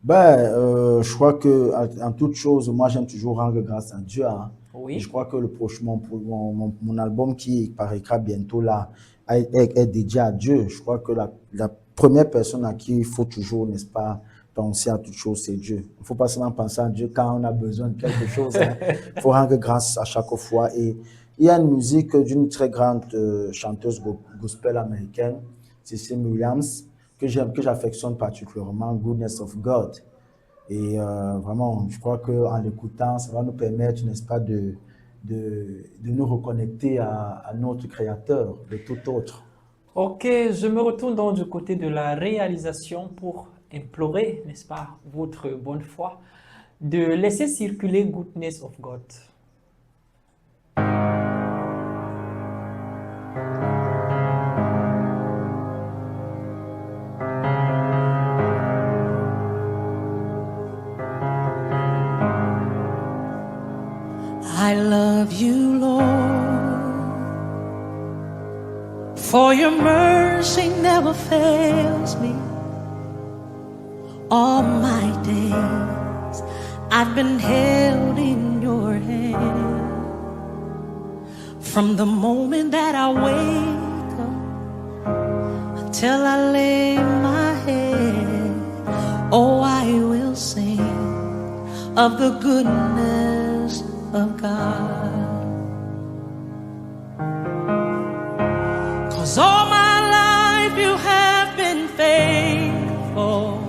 Je crois que en toute chose, moi j'aime toujours rendre grâce à Dieu. Hein. Oui. Et je crois que mon album qui paraîtra bientôt là est dédié à Dieu. Je crois que la première personne à qui il faut toujours, n'est-ce pas, penser à toute chose, c'est Dieu. Il ne faut pas seulement penser à Dieu quand on a besoin de quelque chose. Hein. Il faut rendre grâce à chaque fois. Et il y a une musique d'une très grande chanteuse gospel américaine, Cecile Williams, que j'affectionne particulièrement, Goodness of God. Et vraiment, je crois qu'en l'écoutant, ça va nous permettre, n'est-ce pas, de nous reconnecter à notre Créateur, de tout autre. Ok, je me retourne donc du côté de la réalisation pour implorer, n'est-ce pas, votre bonne foi, de laisser circuler Goodness of God. I love you, Lord, for your mercy never fails me. All my days I've been held in your hand. From the moment that I wake up until I lay my head, oh, I will sing of the goodness of God. 'Cause all my life you have been faithful,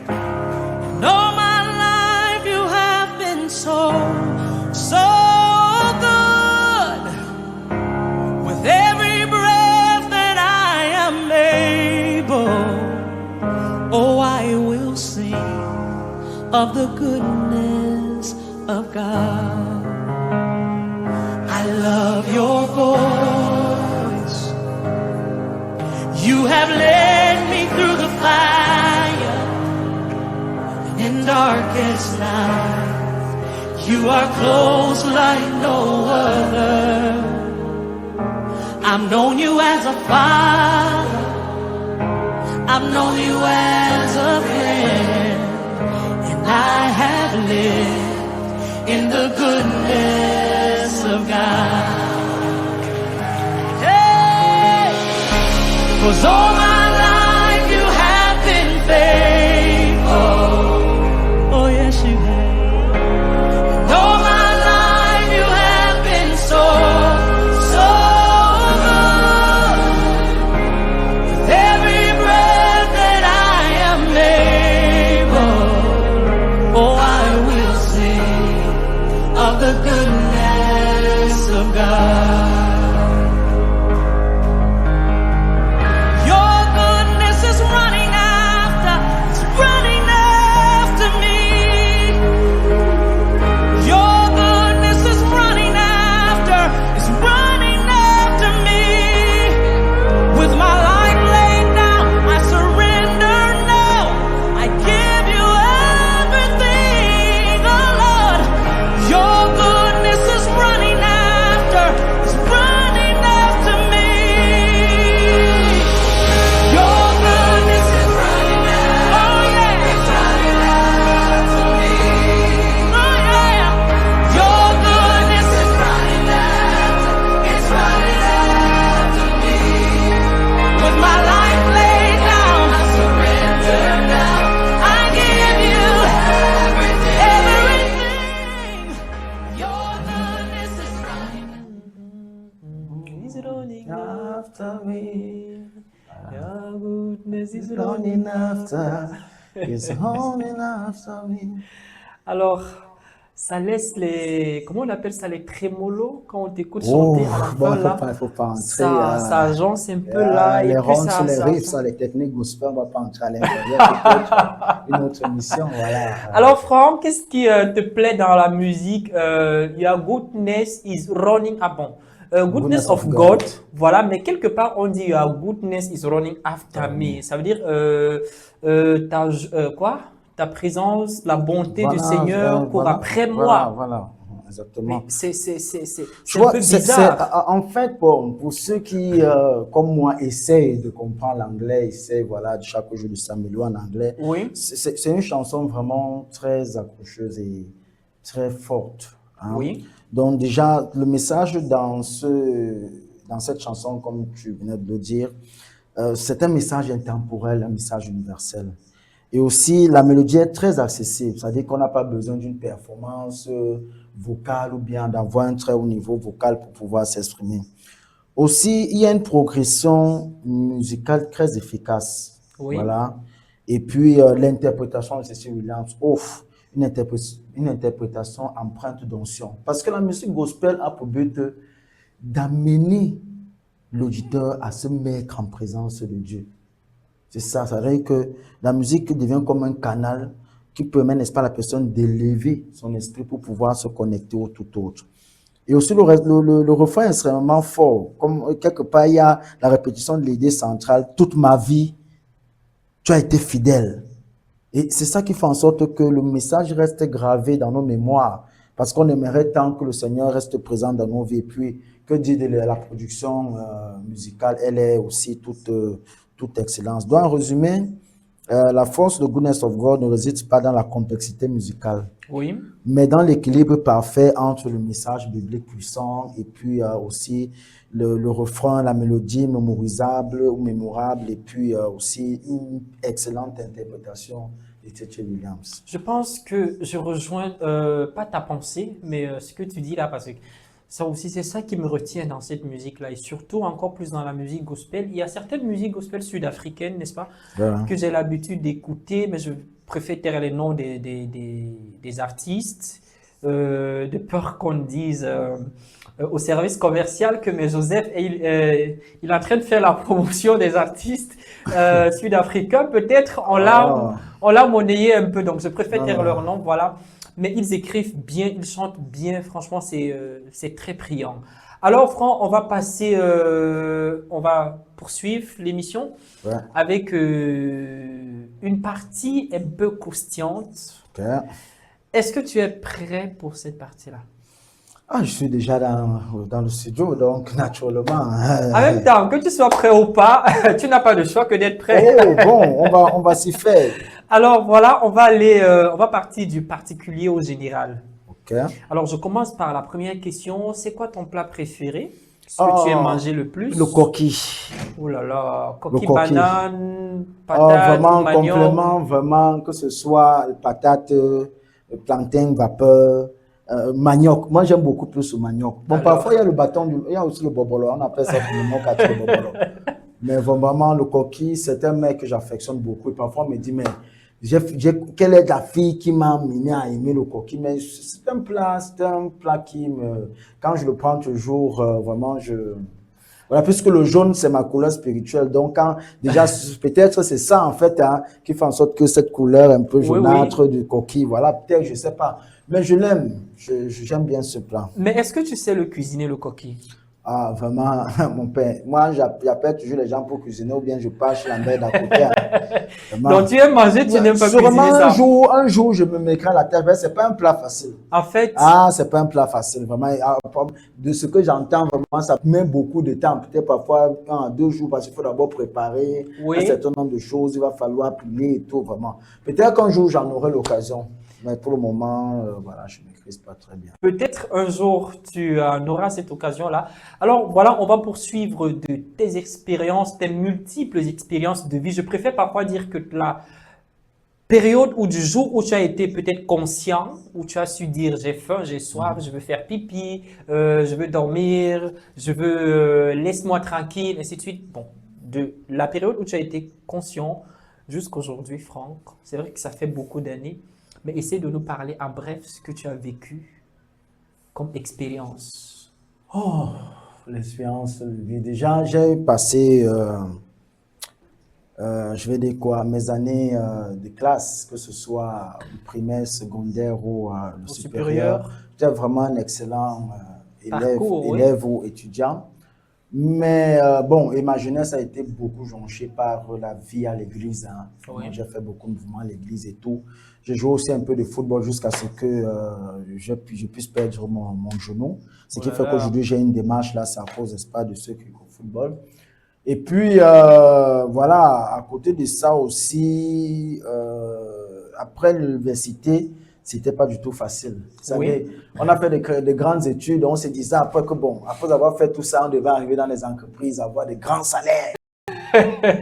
and all my life you have been so good. With every breath that I am able, oh, I will sing of the goodness of God. I love your voice. You have led me through the fire and in darkest night. You are close like no other. I've known you as a father. I've known you as a friend. I have lived in the goodness of God. Hey! 'Cause all my life you have been faithful. Oh yes you have. And all my life you have been so good. With every breath that I am able, oh, I will sing of the goodness of God. Your goodness is running after me. Your goodness is running after me. With my life laid down, I surrender now. I give you everything, oh Lord. Your goodness is running after me. Your goodness is running after, oh yeah, it's running after me. Oh yeah, your goodness is running after, it's running after me. With my life laid down, I surrender now. I give you everything. Your goodness is running He's running after me. Your goodness is running Running after, it's running after me. Alors, Ça laisse les, comment on appelle ça, les trémolos quand on t'écoute Oh, chanter à la bon, fin là. il faut pas entrer Ça agence un peu là et les puis rondes sur les riffs, ça, les techniques gospel, on va pas entrer à l'intérieur. C'est peut-être une autre émission, voilà. Alors, Franck, qu'est-ce qui te plaît dans la musique? Il y a Goodness is running, ah bon, Goodness of God, voilà, mais quelque part on dit Goodness is running after me. Ça veut dire quoi? Ta présence, la bonté du Seigneur court après moi. Voilà, exactement. Mais c'est un peu bizarre. En fait, bon, pour ceux qui, comme moi, essayent de comprendre l'anglais, essayent, voilà, chaque jour de s'améliorer en anglais, Oui. c'est une chanson vraiment très accrocheuse et très forte. Hein. Oui. Donc déjà, le message dans cette chanson, comme tu venais de le dire, c'est un message intemporel, un message universel. Et aussi, la mélodie est très accessible, c'est-à-dire qu'on n'a pas besoin d'une performance vocale ou bien d'avoir un très haut niveau vocal pour pouvoir s'exprimer. Aussi, il y a une progression musicale très efficace. Oui. Voilà. Et puis, l'interprétation de Cecil Williams offre une interprétation empreinte d'onction. Parce que la musique gospel a pour but d'amener l'auditeur à se mettre en présence de Dieu. C'est ça, ça veut dire que la musique devient comme un canal qui permet, n'est-ce pas, à la personne d'élever son esprit pour pouvoir se connecter au tout autre. Et aussi, le refrain est extrêmement fort. Comme quelque part, il y a la répétition de l'idée centrale. Toute ma vie, tu as été fidèle. Et c'est ça qui fait en sorte que le message reste gravé dans nos mémoires. Parce qu'on aimerait tant que le Seigneur reste présent dans nos vies. Et puis, que dire de la production musicale, elle est aussi toute excellence. Donc, en résumé, la force de Goodness of God ne réside pas dans la complexité musicale, Oui. mais dans l'équilibre parfait entre le message biblique puissant et puis aussi le refrain, la mélodie mémorisable ou mémorable et puis aussi une excellente interprétation de T.T. Williams. Je pense que je rejoins pas ta pensée, mais ce que tu dis là, parce que ça aussi, c'est ça qui me retient dans cette musique-là, et surtout encore plus dans la musique gospel. Il y a certaines musiques gospel sud-africaines, n'est-ce pas, que j'ai l'habitude d'écouter, mais je préfère taire les noms des artistes, de peur qu'on dise au service commercial que mais Joseph, il est en train de faire la promotion des artistes sud-africains. Peut-être on l'a monnayé un peu, donc je préfère taire leur nom, voilà. Mais ils écrivent bien, ils chantent bien, franchement, c'est très brillant. Alors, Franck, on va passer, on va poursuivre l'émission avec une partie un peu croustillante. Est-ce que tu es prêt pour cette partie-là? Ah, je suis déjà dans le studio, donc naturellement. En même temps, que tu sois prêt ou pas, tu n'as pas de choix que d'être prêt. Oh, bon, on va s'y faire. Alors voilà, on va partir du particulier au général. Ok. Alors je commence par la première question. C'est quoi ton plat préféré? Ce que tu aimes manger le plus? Le coquille. Oh là là, coquille. Banane, patate, vraiment, manioc. complément, vraiment, que ce soit patate, plantain, vapeur, manioc. Moi, j'aime beaucoup plus le manioc. Bon, alors, parfois, il y a le bâton, il y a aussi le bobolo. On appelle ça le manioc, le bobolo. Mais vraiment, le coquille, c'est un mec que j'affectionne beaucoup. Et parfois, on me dit, mais quelle est la fille qui m'a amené à aimer le coquille? Mais c'est un plat qui me... Quand je le prends toujours, vraiment, voilà, puisque le jaune, c'est ma couleur spirituelle. Donc, déjà, peut-être c'est ça, en fait, hein, qui fait en sorte que cette couleur un peu jaunâtre du coquille, voilà, peut-être, je ne sais pas. Mais je l'aime. J'aime bien ce plat. Mais est-ce que tu sais le cuisiner, le coquille? Ah, vraiment, mon père. Moi, j'appelle toujours les gens pour cuisiner ou bien je pars chez la mère d'à côté. Donc, tu aimes manger, tu n'aimes pas cuisiner ça? Un jour, je me mettrai à la tête. C'est pas un plat facile. En fait... Ah, c'est pas un plat facile. Vraiment, de ce que j'entends, vraiment, ça met beaucoup de temps. Peut-être parfois 1 à 2 jours parce qu'il faut d'abord préparer un certain nombre de choses. Il va falloir piler et tout, vraiment. Peut-être qu'un jour, j'en aurai l'occasion. Mais pour le moment, voilà, je ne maîtrise pas très bien. Peut-être un jour, tu auras cette occasion-là. Alors, voilà, on va poursuivre de tes expériences, tes multiples expériences de vie. Je préfère parfois dire que la période ou du jour où tu as été peut-être conscient, où tu as su dire j'ai faim, j'ai soif, je veux faire pipi, je veux dormir, je veux laisse-moi tranquille, ainsi de suite. Bon, de la période où tu as été conscient jusqu'à aujourd'hui, Franck, c'est vrai que ça fait beaucoup d'années. Mais essaie de nous parler en bref ce que tu as vécu comme expérience. Oh, l'expérience. Déjà, j'ai passé, je vais dire quoi, mes années de classe, que ce soit primaire, secondaire ou le Au supérieur. supérieur. J'étais vraiment un excellent Parcours, oui. élève ou étudiant. Mais bon, et ma jeunesse a été beaucoup jonchée par la vie à l'église. Hein. Oui. J'ai fait beaucoup de mouvements à l'église et tout. J'ai joué aussi un peu de football jusqu'à ce que je puisse perdre mon genou. Ce qui Oh là fait là. qu'aujourd'hui, j'ai une démarche là, c'est à cause, n'est-ce pas, de ceux qui jouent au football. Et puis, voilà, à côté de ça aussi, après l'université, c'était pas du tout facile. Vous savez, on a fait de grandes études, on se disait après que bon, après avoir fait tout ça, on devait arriver dans les entreprises, avoir de grands salaires.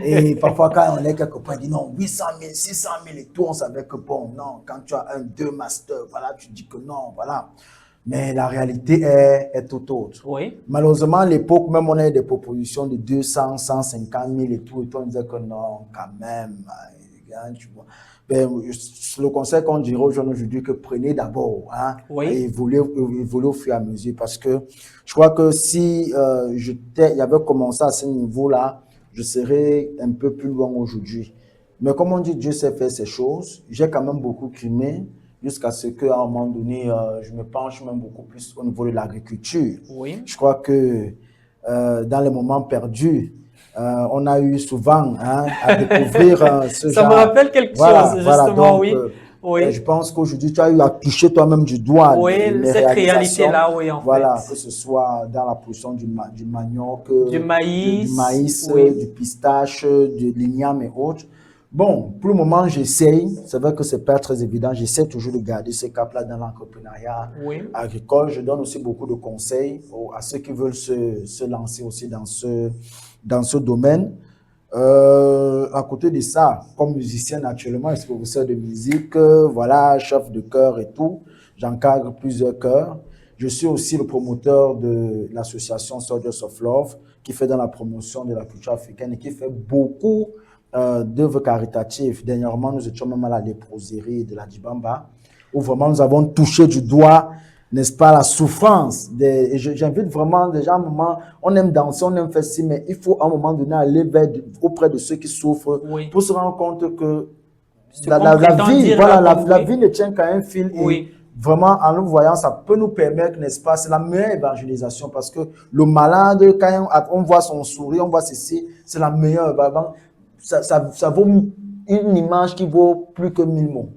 Et parfois, quand on est quelque part, on dit non, 800 000, 600 000 et tout, on savait que bon, non, quand tu as un, deux masters, voilà, tu dis que non, voilà. Mais la réalité est tout autre. Oui. Malheureusement, à l'époque, même on avait des propositions de 200, 150 000 et tout on disait que non, quand même, hein, tu vois. Ben, le conseil qu'on dirait aux jeunes aujourd'hui, que prenez d'abord, hein, Oui. et évoluez au fur et à mesure, parce que je crois que si il y avait commencé à ce niveau-là, je serais un peu plus loin aujourd'hui. Mais comme on dit, Dieu sait faire ces choses. J'ai quand même beaucoup crimé jusqu'à ce qu'à un moment donné, je me penche même beaucoup plus au niveau de l'agriculture. Oui. Je crois que dans les moments perdus, on a eu souvent hein, à découvrir ce Ça genre. me rappelle quelque chose, justement, donc, oui. Oui. je pense qu'aujourd'hui, tu as eu à toucher toi-même du doigt Oui, les cette réalisations. réalité-là, oui, en Voilà, fait. que ce soit dans la production du manioc, Du maïs, du maïs, oui. du pistache, de l'igname et autres. Bon, pour le moment, j'essaye. C'est vrai que c'est pas très évident. J'essaie toujours de garder ce cap-là dans l'entrepreneuriat Oui. agricole. Je donne aussi beaucoup de conseils à ceux qui veulent se lancer aussi dans ce domaine. À côté de ça, comme musicien actuellement, je suis professeur de musique, voilà, chef de chœur et tout. J'encadre plusieurs chœurs. Je suis aussi le promoteur de l'association Soldiers of Love, qui fait dans la promotion de la culture africaine et qui fait beaucoup d'œuvres caritatives. Dernièrement, nous étions même à la léproserie de la Djibamba, où vraiment nous avons touché du doigt, n'est-ce pas, la souffrance. Et j'invite vraiment des gens, à un moment, on aime danser, on aime faire ci, mais il faut à un moment donné aller auprès de ceux qui souffrent Oui. pour se rendre compte que Ce la qu'on vie, prétend dire voilà, là, la oui. vie ne tient qu'à un fil. Oui. Et vraiment, en nous voyant, ça peut nous permettre, n'est-ce pas, c'est la meilleure évangélisation parce que le malade, quand on voit son sourire, on voit ceci, c'est la meilleure. Ça vaut une image qui vaut plus que 1000 mots.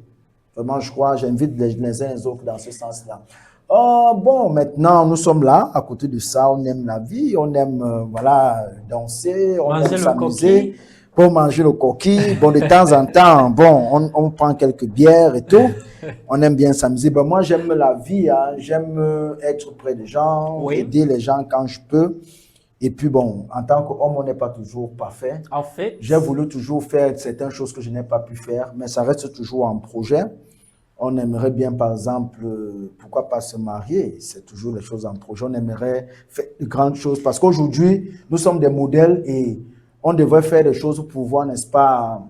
Vraiment, je crois, j'invite les uns et les autres dans ce sens-là. Bon, maintenant, nous sommes là. À côté de ça, on aime la vie, on aime voilà, danser, on Manger aime le s'amuser. coquille. Pour manger le coquille, bon, de temps en temps, bon, on prend quelques bières et tout. On aime bien s'amuser. Ben, moi, j'aime la vie, hein. J'aime être près des gens, Oui. aider les gens quand je peux. Et puis, bon, en tant qu'homme, on n'est pas toujours parfait. En fait, J'ai voulu toujours faire certaines choses que je n'ai pas pu faire, mais ça reste toujours en projet. On aimerait bien, par exemple, pourquoi pas se marier? C'est toujours les choses en projet. On aimerait faire de grandes choses parce qu'aujourd'hui, nous sommes des modèles et on devrait faire des choses pour pouvoir, n'est-ce pas,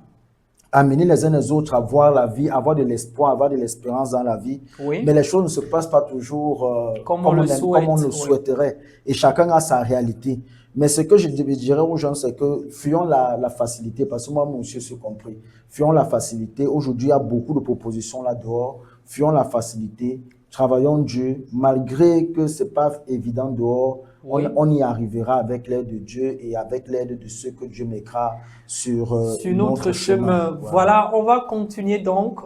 amener les uns les autres à voir la vie, avoir de l'espoir, avoir de l'espérance dans la vie. Oui. Mais les choses ne se passent pas toujours Comme on le souhaite, comme on le oui. souhaiterait. Et chacun a sa réalité. Mais ce que je dirais aux gens, c'est que fuyons la facilité, parce que moi, monsieur, je suis compris. Fuyons la facilité. Aujourd'hui, il y a beaucoup de propositions là dehors. Fuyons la facilité. Travaillons Dieu. Malgré que ce n'est pas évident dehors, Oui. on y arrivera avec l'aide de Dieu et avec l'aide de ceux que Dieu mettra sur notre chemin. Voilà, on va continuer donc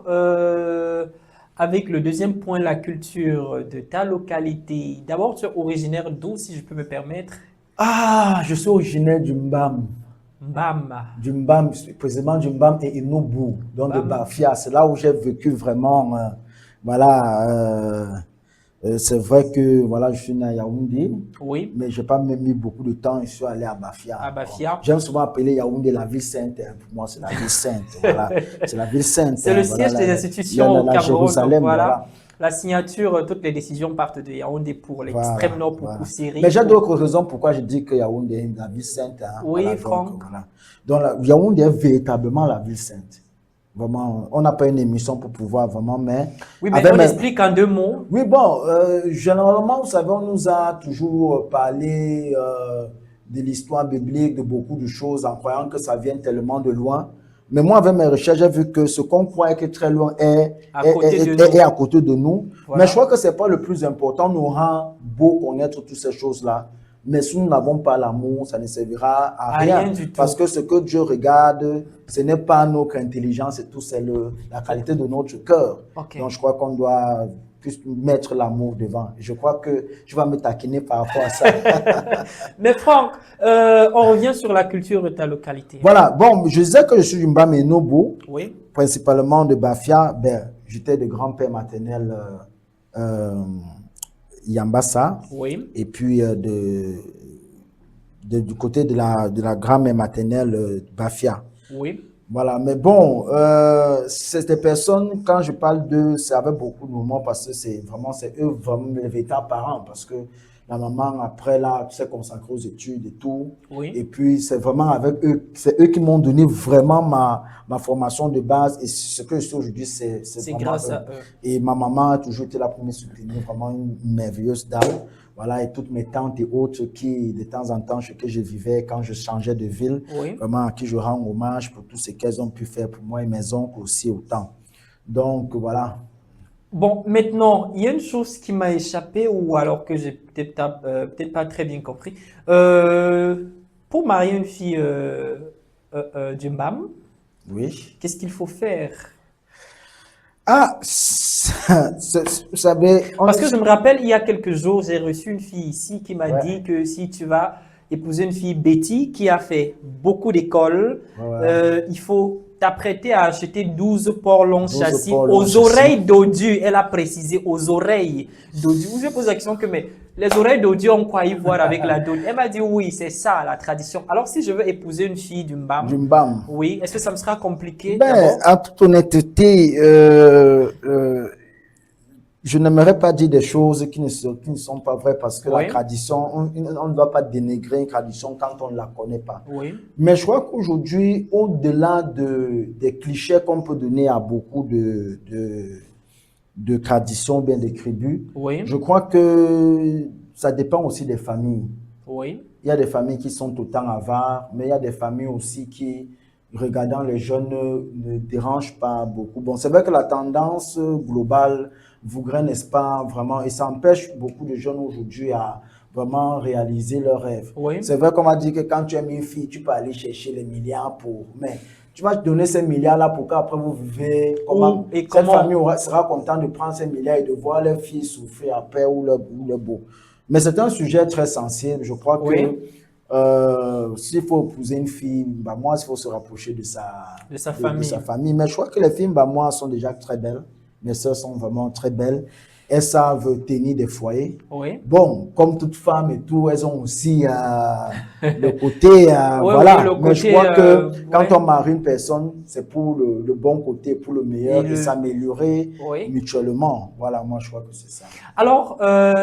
avec le deuxième point, la culture de ta localité. D'abord, tu es originaire d'où, si je peux me permettre? Ah, je suis originaire du Mbam. Mbam. Du Mbam, précisément du Mbam et Inobu, donc de Bafia. C'est là où j'ai vécu vraiment. Voilà. C'est vrai que voilà, je suis né à Yaoundé, Oui. mais je n'ai pas même mis beaucoup de temps. Je suis allé à Bafia. À Bafia. Bon, j'aime souvent appeler Yaoundé la ville sainte. Pour moi, c'est la ville sainte. Voilà. C'est la ville sainte. C'est le siège des institutions au Cameroun. Jérusalem, voilà. La signature, toutes les décisions partent de Yaoundé pour l'extrême nord, pour Koussiri. Mais j'ai d'autres raisons pourquoi je dis que Yaoundé est la ville sainte. Hein. Oui, voilà, Franck. Donc, Yaoundé est véritablement la ville sainte. Vraiment, on n'a pas une émission pour pouvoir vraiment, mais... Oui, mais avec on mes- explique en 2 mots. Oui, bon, généralement, vous savez, on nous a toujours parlé de l'histoire biblique, de beaucoup de choses, en croyant que ça vient tellement de loin. Mais moi, avec mes recherches, j'ai vu que ce qu'on croit qui est très loin À côté de nous. est à côté de nous. Voilà. Mais je crois que ce n'est pas le plus important. Nous rend beau connaître toutes ces choses-là. Mais si nous n'avons pas l'amour, ça ne servira à À rien. rien du tout. Parce que ce que Dieu regarde, ce n'est pas notre intelligence et tout, c'est la qualité de notre cœur. Ok. Donc, je crois qu'on doit plus mettre l'amour devant. Je crois que je vais me taquiner par rapport à ça. Mais Franck, on revient sur la culture de ta localité. Voilà. Bon, je disais que je suis du Mbamenobo, Oui, principalement de Bafia. Ben, j'étais de grand-père maternel Yambassa. oui, Et puis du côté de la grand-mère maternelle Bafia. oui. Voilà, mais bon, c'est des personnes, quand je parle d'eux, c'est avec beaucoup de moments parce que c'est eux vraiment mes véritables parents parce que la maman, après, là, s'est consacrée aux études et tout. Oui. Et puis, c'est vraiment avec eux, c'est eux qui m'ont donné vraiment ma formation de base. Et ce que je suis aujourd'hui, c'est C'est vraiment grâce eux. à eux. Et ma maman a toujours été là pour me soutenir, vraiment une merveilleuse dame. Voilà, et toutes mes tantes et autres qui, de temps en temps, chez qui je vivais, quand je changeais de ville, Oui. vraiment à qui je rends hommage pour tout ce qu'elles ont pu faire pour moi et mes oncles aussi autant. Donc, voilà. Bon, maintenant, il y a une chose qui m'a échappé ou alors que j'ai peut-être pas très bien compris. Pour marier une fille du Mbam, Oui. qu'est-ce qu'il faut faire? Ah, vous savez, Parce que je me rappelle, il y a quelques jours, j'ai reçu une fille ici qui m'a Ouais. dit que si tu vas épouser une fille Betty qui a fait beaucoup d'écoles, Ouais. il faut t'apprêter à acheter 12 porcs longs 12 châssis porcs longs aux châssis. oreilles d'Odieu. Elle a précisé aux oreilles d'Odieu. Je pose la question que mais les oreilles d'Odieu ont quoi y voir avec la dot? Elle m'a dit oui, c'est ça la tradition. Alors si je veux épouser une fille du Mbam, du Mbam. oui, est-ce que ça me sera compliqué Ben, d'abord? en toute honnêteté, je n'aimerais pas dire des choses qui ne sont pas vraies parce que Oui. la tradition, on ne doit pas dénigrer une tradition quand on ne la connaît pas. Oui, Mais je crois qu'aujourd'hui, au-delà des clichés qu'on peut donner à beaucoup de traditions, bien des tribus, oui, je crois que ça dépend aussi des familles. oui, Il y a des familles qui sont autant avares, mais il y a des familles aussi qui, regardant les jeunes, ne dérangent pas beaucoup. Bon, c'est vrai que la tendance globale voudrait, n'est-ce pas, vraiment, et ça empêche beaucoup de jeunes aujourd'hui à vraiment réaliser leurs rêves. oui. C'est vrai qu'on va dire que quand tu aimes une fille, tu peux aller chercher les milliards pour... Mais tu vas te donner ces milliards-là pour qu'après vous vivez comment? Et Cette comment? famille sera contente de prendre ces milliards et de voir leurs filles souffrir après ou le beau. Mais c'est un sujet très sensible. Je crois que Oui. s'il faut épouser une fille, bah moi, il faut se rapprocher de sa famille. famille. Mais je crois que les filles, bah moi, sont déjà très belles. Mes sœurs sont vraiment très belles. Elles savent tenir des foyers. Oui. Bon, comme toute femme et tout, elles ont aussi le côté, Oui, voilà. oui, le Mais je côté, crois que quand ouais. on marie une personne, c'est pour le bon côté, pour le meilleur Et et, le- s'améliorer Oui. mutuellement. Voilà, moi, je crois que c'est ça. Alors,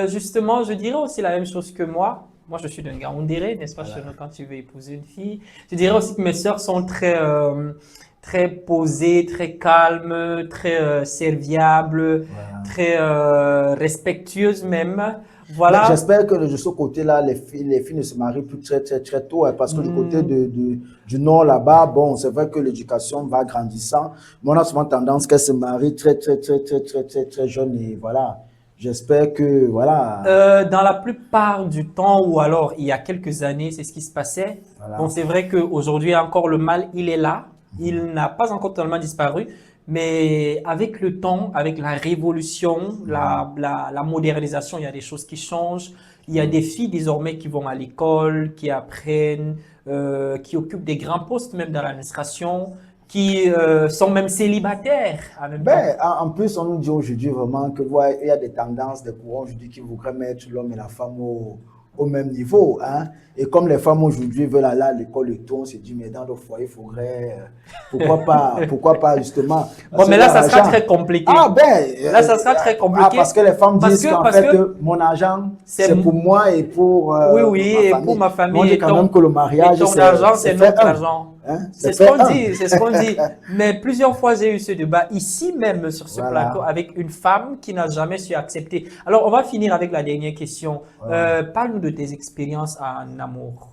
justement, je dirais aussi la même chose que moi. Moi, je suis d'un Gaoundéré, n'est-ce pas, chez nous, quand tu veux épouser une fille. Je dirais aussi que mes sœurs sont très posées, très calmes, très serviables, très respectueuses même. Mais Voilà. j'espère que de ce côté-là, les filles ne se marient plus très tôt, hein, parce que du côté du nord là-bas, bon, c'est vrai que l'éducation va grandissant, mais on a souvent tendance qu'elles se marient très jeunes et voilà. J'espère que, voilà. Dans la plupart du temps, ou alors il y a quelques années, c'est ce qui se passait. Voilà. Bon, c'est vrai qu'aujourd'hui encore le mal, il est là. Il n'a pas encore totalement disparu. Mais avec le temps, avec la révolution, la modernisation, il y a des choses qui changent. Il y a des filles désormais qui vont à l'école, qui apprennent, qui occupent des grands postes même dans l'administration, qui sont même célibataires en même temps. Ben, en plus, on nous dit aujourd'hui vraiment que ouais, il y a des tendances, des courants aujourd'hui qui voudraient mettre l'homme et la femme au même niveau. Hein? Et comme les femmes aujourd'hui veulent aller à l'école et tout, on s'est dit, mais dans le foyer, il faudrait. Pourquoi pas justement. Bon, mais là, ça sera très compliqué. Ah, ben. Là, ça sera très compliqué. Parce que les femmes Parce disent que- qu'en parce fait, que mon argent, c'est c'est pour moi et pour. Oui, oui, ma et famille. pour ma famille. On dit Et quand ton- même que le mariage, et ton argent, c'est notre fait un. argent. Hein? C'est Ça ce fait qu'on un. dit, c'est ce qu'on dit. Mais plusieurs fois, j'ai eu ce débat ici même sur ce Voilà. plateau avec une femme qui n'a jamais su accepter. Alors, on va finir avec la dernière question. Parle-nous de tes expériences en amour.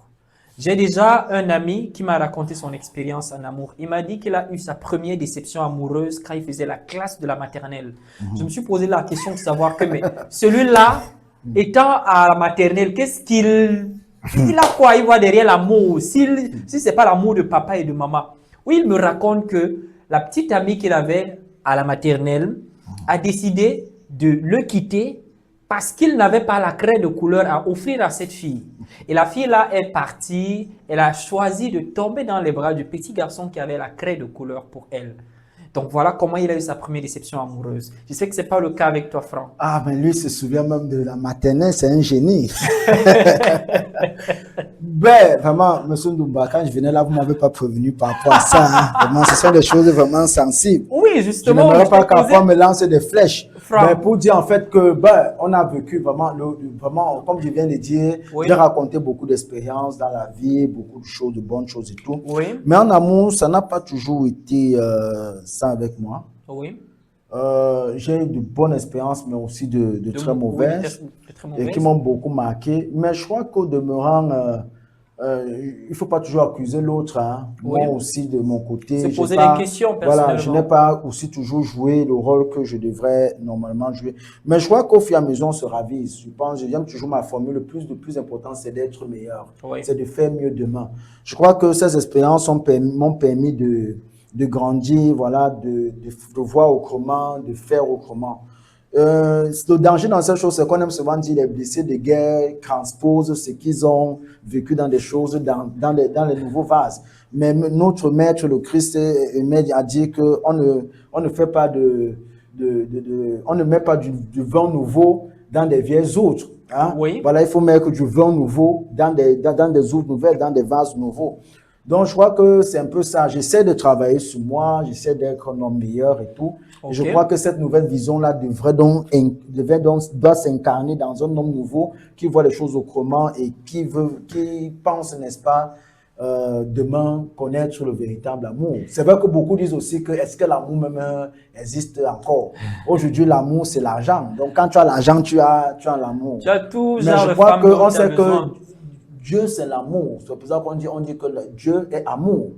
J'ai déjà un ami qui m'a raconté son expérience en amour. Il m'a dit qu'il a eu sa première déception amoureuse quand il faisait la classe de la maternelle. Je me suis posé la question de savoir que mais celui-là, étant à la maternelle, qu'est-ce qu'il... Il a quoi? Il voit derrière l'amour. Si ce n'est pas l'amour de papa et de maman. Oui, il me raconte que la petite amie qu'il avait à la maternelle a décidé de le quitter parce qu'il n'avait pas la craie de couleur à offrir à cette fille. Et la fille là est partie, elle a choisi de tomber dans les bras du petit garçon qui avait la craie de couleur pour elle. Donc voilà comment il a eu sa première déception amoureuse. Je sais que ce n'est pas le cas avec toi, Franck. Ah, mais lui se souvient même de la maternelle, c'est un génie. Ben, vraiment, monsieur Ndoumba, quand je venais là, vous ne m'avez pas prévenu par rapport à ça. Hein. Vraiment, ce sont des choses vraiment sensibles. Oui, Je justement. n'aimerais pas t'ai posé- qu'après me lance des flèches. Franck. Ben, pour dire en fait que ben, on a vécu vraiment, vraiment, comme je viens de dire, Oui. j'ai raconté beaucoup d'expériences dans la vie, beaucoup de choses, de bonnes choses et tout. Oui, Mais en amour, ça n'a pas toujours été ça avec moi. oui. J'ai eu de bonnes expériences, mais aussi de très mauvaises. Oui, de très Et mauvaises. qui m'ont beaucoup marqué. Mais je crois qu'au demeurant, il ne faut pas toujours accuser l'autre. Hein. Oui. Moi aussi, de mon côté, Se j'ai poser pas- des questions Voilà, je personnellement. n'ai pas aussi toujours joué le rôle que je devrais normalement jouer. Mais je crois qu'au fur et à mesure, on se ravise. Je pense, j'aime toujours ma formule. Le plus important, c'est d'être meilleur. Oui. C'est de faire mieux demain. Je crois que ces expériences m'ont permis de grandir, voilà, de voir autrement, de faire autrement. Le danger dans ces choses, c'est qu'on aime souvent dire les blessés de guerre transposent ce qu'ils ont vécu dans des choses, dans les nouveaux vases. Mais notre maître, le Christ, a dit qu'on ne fait pas on ne met pas du vin nouveau dans des vieilles outres. Hein? Oui. Voilà, il faut mettre du vin nouveau dans des outres nouvelles, dans des vases nouveaux. Donc, je crois que c'est un peu ça. J'essaie de travailler sur moi, j'essaie d'être un homme meilleur et tout. Ok. Et je crois que cette nouvelle vision-là doit s'incarner dans un homme nouveau qui voit les choses autrement et qui pense, n'est-ce pas, demain connaître le véritable amour. C'est vrai que beaucoup disent aussi que est-ce que l'amour même existe encore? Aujourd'hui, l'amour, c'est l'argent. Donc, quand tu as l'argent, tu as l'amour. Tu as tout Mais genre je de crois femmes dont qu'on tu as sait besoin. que Dieu, c'est l'amour. C'est pour ça qu'on dit que Dieu est amour.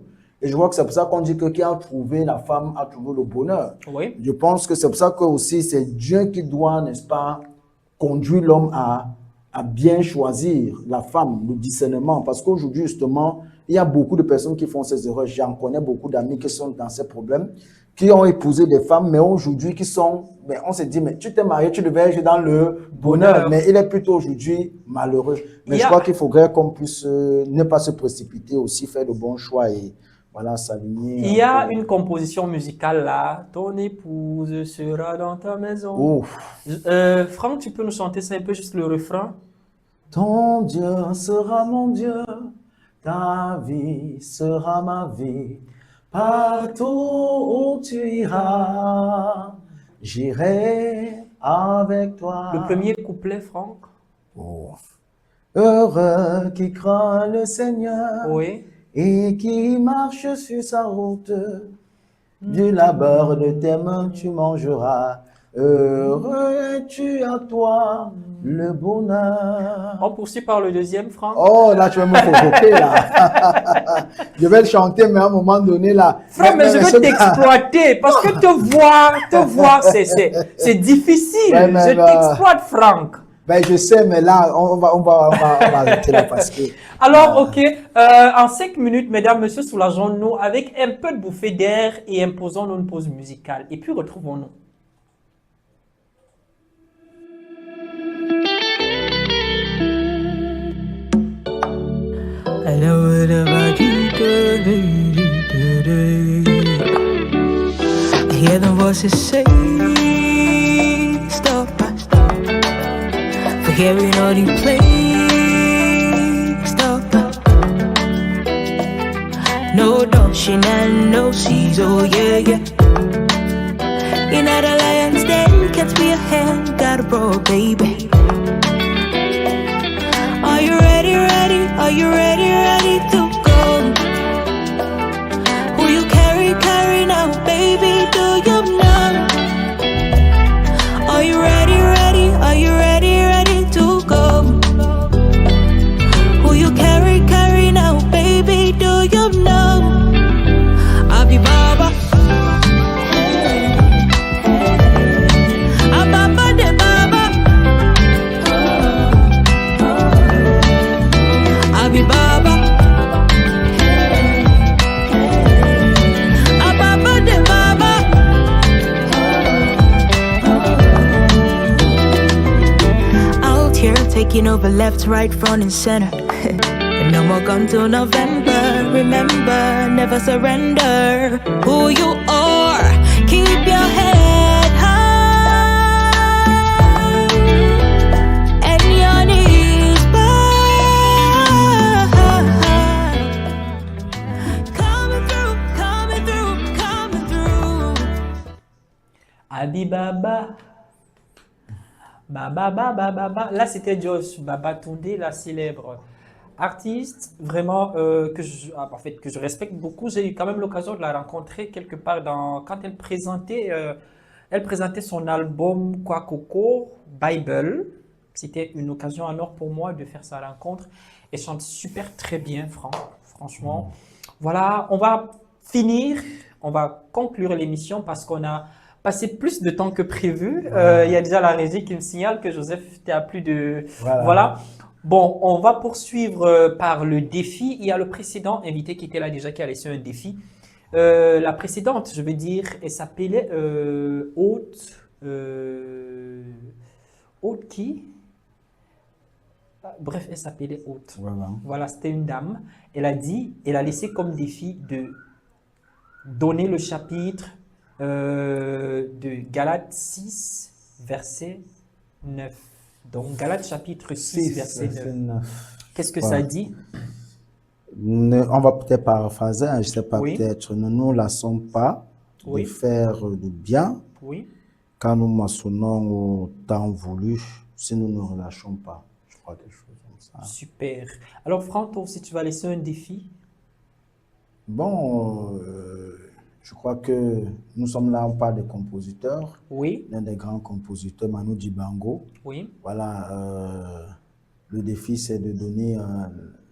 Et je crois que c'est pour ça qu'on dit que qui a trouvé la femme a trouvé le bonheur. Oui. Je pense que c'est pour ça que aussi c'est Dieu qui doit, n'est-ce pas, conduire l'homme à bien choisir la femme, le discernement. Parce qu'aujourd'hui, justement, il y a beaucoup de personnes qui font ces erreurs. J'en connais beaucoup d'amis qui sont dans ces problèmes, qui ont épousé des femmes, mais aujourd'hui qui sont, mais on se dit, mais tu t'es marié, tu devais être dans le bonheur, mais il est plutôt aujourd'hui malheureux. Mais Il y je a- crois qu'il faudrait qu'on puisse ne pas se précipiter, aussi faire de bons choix et voilà, s'aligner. Il y a un peu. une composition musicale là. Ton épouse sera dans ta maison. Ouf. Franck, tu peux nous chanter ça un peu, juste le refrain? Ton Dieu sera mon Dieu, ta vie sera ma vie. Partout où tu iras, j'irai avec toi. Le premier couplet, Franck? Oh. Heureux qui craint le Seigneur Oui. et qui marche sur sa route. Du labeur de tes mains tu mangeras. Heureux es-tu à toi le bonheur. On poursuit par le deuxième, Franck. Oh, là, tu vas me provoquer, là. Je vais le chanter, mais à un moment donné, là. Franck, mais je veux ce- t'exploiter parce que te voir, c'est difficile. Ouais, mais Je t'exploite, Franck. Ben, je sais, mais là, on va arrêter là parce que. Alors, ok, en 5 minutes, mesdames, messieurs, soulageons-nous avec un peu de bouffée d'air et imposons-nous une pause musicale. Et puis, retrouvons-nous. I hear the voices say, stop, stop. For hearing all you play, stop. No dodging and no seas, oh yeah, yeah. You're not a lion's den, can't be a hand, got a bro, baby. Are you ready, ready? Are you ready, ready to go? you know? Are you ready, ready? Are you ready, ready to go? Who you carry, carry now, baby? Do you know? I'll be Baba. I'm Baba de Baba. I'll be Baba. I'm Baba de Baba. Out here taking over left, right, front, and center. And no more gone till November. Remember, never surrender. Who you are, keep your head high and your knees bowed. Coming through, coming through, coming through. Abi Baba. Baba, Baba, Baba. Là, c'était Josh Baba Toundé, la célèbre artiste, vraiment en fait, que je respecte beaucoup. J'ai eu quand même l'occasion de la rencontrer quelque part quand elle présentait son album Quoi Coco Bible. C'était une occasion en or pour moi de faire sa rencontre. Elle chante super très bien, franchement. Voilà, on va conclure l'émission parce qu'on a passé plus de temps que prévu. Il y a déjà la régie qui me signale que Joseph, tu as plus de... Voilà. Bon, on va poursuivre par le défi. Il y a le précédent invité qui était là déjà, qui a laissé un défi. La précédente, je veux dire, elle s'appelait Haute qui? Bref, elle s'appelait Haute. Voilà, c'était une dame. Elle a laissé comme défi de donner le chapitre de Galates 6, verset 9. Donc, Galates chapitre 6, verset 9. Qu'est-ce que ça dit? On va peut-être paraphraser, je ne sais pas, Oui. peut-être. Ne nous lassons pas Oui. de faire du bien, Oui. quand nous maçonnons au temps voulu, si nous ne relâchons pas. Je crois quelque chose comme ça. Super. Alors, Franck, toi aussi, tu vas laisser un défi. Bon, je crois que nous sommes là, on parle des compositeurs. Oui. L'un des grands compositeurs, Manu Dibango. Oui. Voilà, le défi, c'est de donner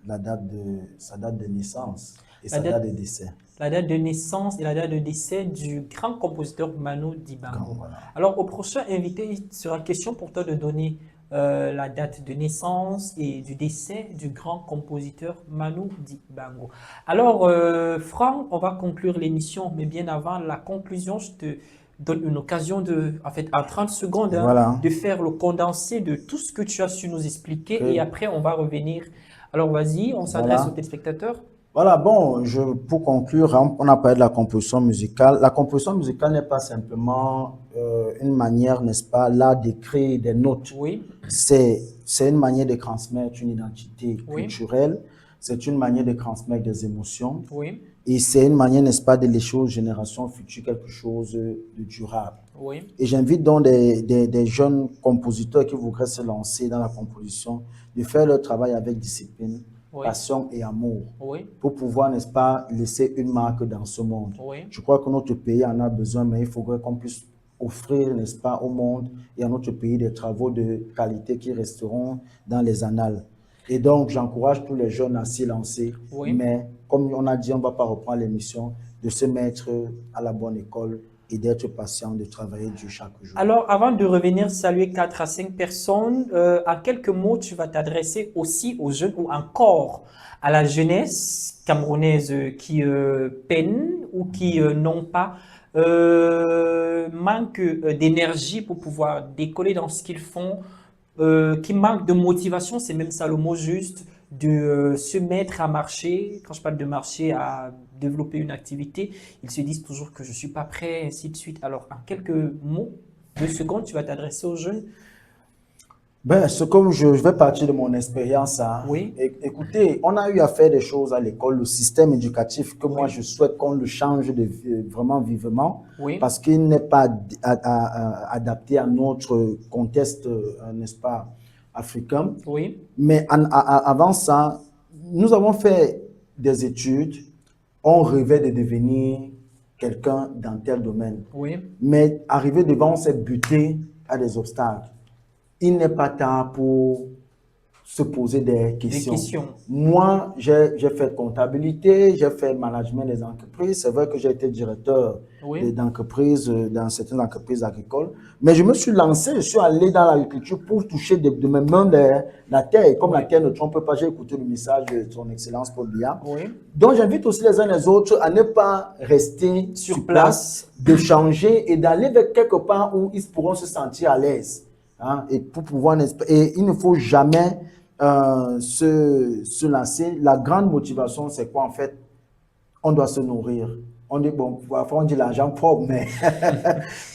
sa date de naissance et sa date de décès. La date de naissance et la date de décès du grand compositeur Manu Dibango. Voilà. Alors, au prochain invité, il sera question pour toi de donner la date de naissance et du décès du grand compositeur Manu Dibango. Alors, Franck, on va conclure l'émission, mais bien avant la conclusion, je te donne une occasion en 30 secondes, Voilà. de faire le condensé de tout ce que tu as su nous expliquer Ok. et après, on va revenir. Alors, vas-y, on s'adresse Voilà. aux téléspectateurs. Voilà, bon, pour conclure, on a parlé de la composition musicale. La composition musicale n'est pas simplement une manière, n'est-ce pas, là, d'écrire des notes. Oui. C'est une manière de transmettre une identité Oui. culturelle, c'est une manière de transmettre des émotions, Oui. et c'est une manière, n'est-ce pas, de lécher aux générations futures quelque chose de durable. Oui. Et j'invite donc des jeunes compositeurs qui voudraient se lancer dans la composition de faire leur travail avec discipline, Oui. passion et amour Oui. pour pouvoir, n'est-ce pas, laisser une marque dans ce monde. Oui. Je crois que notre pays en a besoin, mais il faudrait qu'on puisse offrir, n'est-ce pas, au monde et à notre pays des travaux de qualité qui resteront dans les annales. Et donc, j'encourage tous les jeunes à s'y lancer, Oui. mais comme on a dit, on ne va pas reprendre l'émission, de se mettre à la bonne école et d'être patient, de travailler dur chaque jour. Alors, avant de revenir saluer 4 à 5 personnes, en quelques mots, tu vas t'adresser aussi aux jeunes ou encore à la jeunesse camerounaise qui peine ou qui n'ont pas manque d'énergie pour pouvoir décoller dans ce qu'ils font, qui manquent de motivation, c'est même ça le mot juste, de se mettre à marcher. Quand je parle de marcher, à développer une activité, ils se disent toujours que je ne suis pas prêt, ainsi de suite. Alors, en quelques mots, 2 secondes, tu vas t'adresser aux jeunes. Ben, comme je vais partir de mon expérience. Hein. Oui. Écoutez, on a eu à faire des choses à l'école, le système éducatif, que moi, je souhaite qu'on le change vraiment vivement, Oui. parce qu'il n'est pas adapté à notre contexte, n'est-ce pas, africain. Oui. Mais avant ça, nous avons fait des études, on rêvait de devenir quelqu'un dans tel domaine. Oui. Mais arriver devant, c'est buter à des obstacles. Il n'est pas temps pour se poser des questions. questions. Moi, j'ai fait comptabilité, j'ai fait management des entreprises. C'est vrai que j'ai été directeur Oui. d'entreprises, dans certaines entreprises agricoles. Mais je me suis lancé, je suis allé dans l'agriculture pour toucher de mes mains la terre. Et comme la terre ne trompe pas, j'ai écouté le message de son Excellence Paul Biya. Oui. Donc, j'invite aussi les uns les autres à ne pas rester sur place, de changer et d'aller vers quelque part où ils pourront se sentir à l'aise. Hein, et pour pouvoir, et il ne faut jamais se lancer. La grande motivation, c'est quoi en fait? On doit se nourrir. On dit, bon, parfois on dit l'argent propre, mais,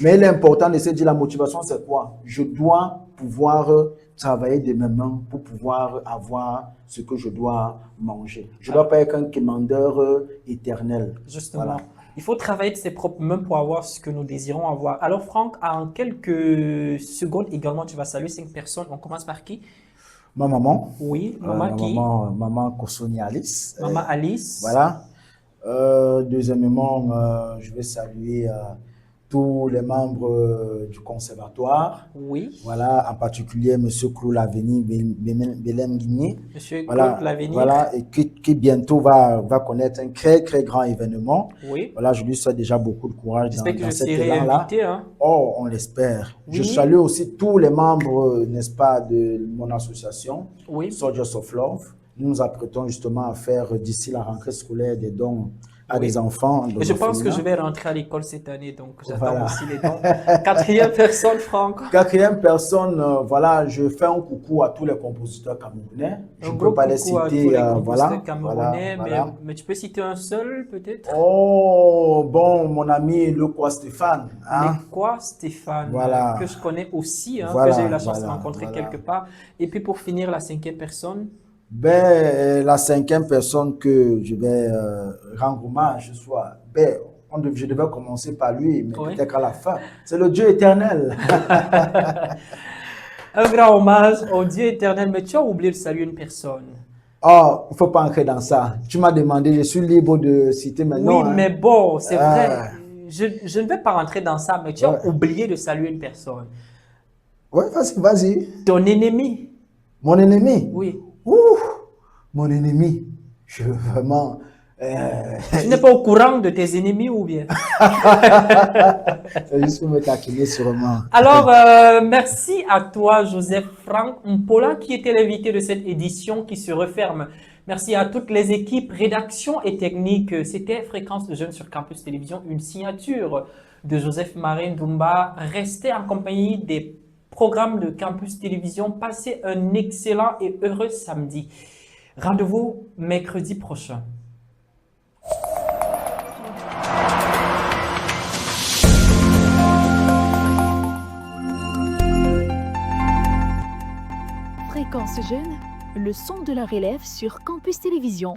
mais l'important de se dire la motivation, c'est quoi? Je dois pouvoir travailler de mes mains pour pouvoir avoir ce que je dois manger. Je ne dois pas être un commandeur éternel. Justement. Voilà. Il faut travailler de ses propres mains pour avoir ce que nous désirons avoir. Alors, Franck, en quelques secondes également, tu vas saluer 5 personnes. On commence par qui? Ma maman. Oui, maman qui? Maman Kosoni Alice. Maman Alice. Voilà. Deuxièmement, je vais saluer tous les membres du conservatoire. Oui. Voilà, en particulier M. Klou Laveni Belem Guigné. Monsieur Voilà, Claude Laveni. voilà, et qui bientôt va connaître un très, très grand événement. Oui. Voilà, je lui souhaite déjà beaucoup de courage J'espère que dans je cet serai élan-là. invité. Hein. Oh, on l'espère. Oui. Je salue aussi tous les membres, n'est-ce pas, de mon association, Oui. Soldiers of Love. Nous nous apprêtons justement à faire d'ici la rentrée scolaire des dons à Oui. des enfants. Et je pense que je vais rentrer à l'école cette année, donc j'attends Voilà. aussi les dons. 4e personne, Franck. 4e personne, voilà, je fais un coucou à tous les compositeurs camerounais. Je Un ne gros peux pas les coucou à citer. tous les voilà, compositeurs camerounais, voilà. mais tu peux citer un seul peut-être? Oh, bon, mon ami Lekwa Stéphane. Hein? Mais quoi, Stéphane, Voilà. que je connais aussi, hein, Voilà, que j'ai eu la chance de voilà, rencontrer voilà. quelque part. Et puis pour finir, la 5e personne. Ben, la 5e personne que je vais rendre hommage ce soir, ben, je devais commencer par lui, mais Oui. peut-être à la fin. C'est le Dieu éternel. Un grand hommage au Dieu éternel, mais tu as oublié de saluer une personne. Oh, il ne faut pas entrer dans ça. Tu m'as demandé, je suis libre de citer maintenant. Oui, hein. mais bon, c'est Ah. vrai. Je ne vais pas rentrer dans ça, mais tu as Ouais. oublié de saluer une personne. Oui, vas-y, vas-y. Ton ennemi. Mon ennemi. Oui. Ouh, mon ennemi. Je veux vraiment. Tu n'es pas au courant de tes ennemis ou bien? C'est juste pour me taquiner sûrement. Alors, merci à toi, Joseph Franck Mpola, qui était l'invité de cette édition qui se referme. Merci à toutes les équipes, rédaction et technique. C'était Fréquence de Jeunes sur Campus Télévision, une signature de Joseph Marin Dumba. Restez en compagnie des programmes de Campus Télévision. Passez un excellent et heureux samedi. Rendez-vous mercredi prochain. Fréquence Jeune, le son de la relève sur Campus Télévision.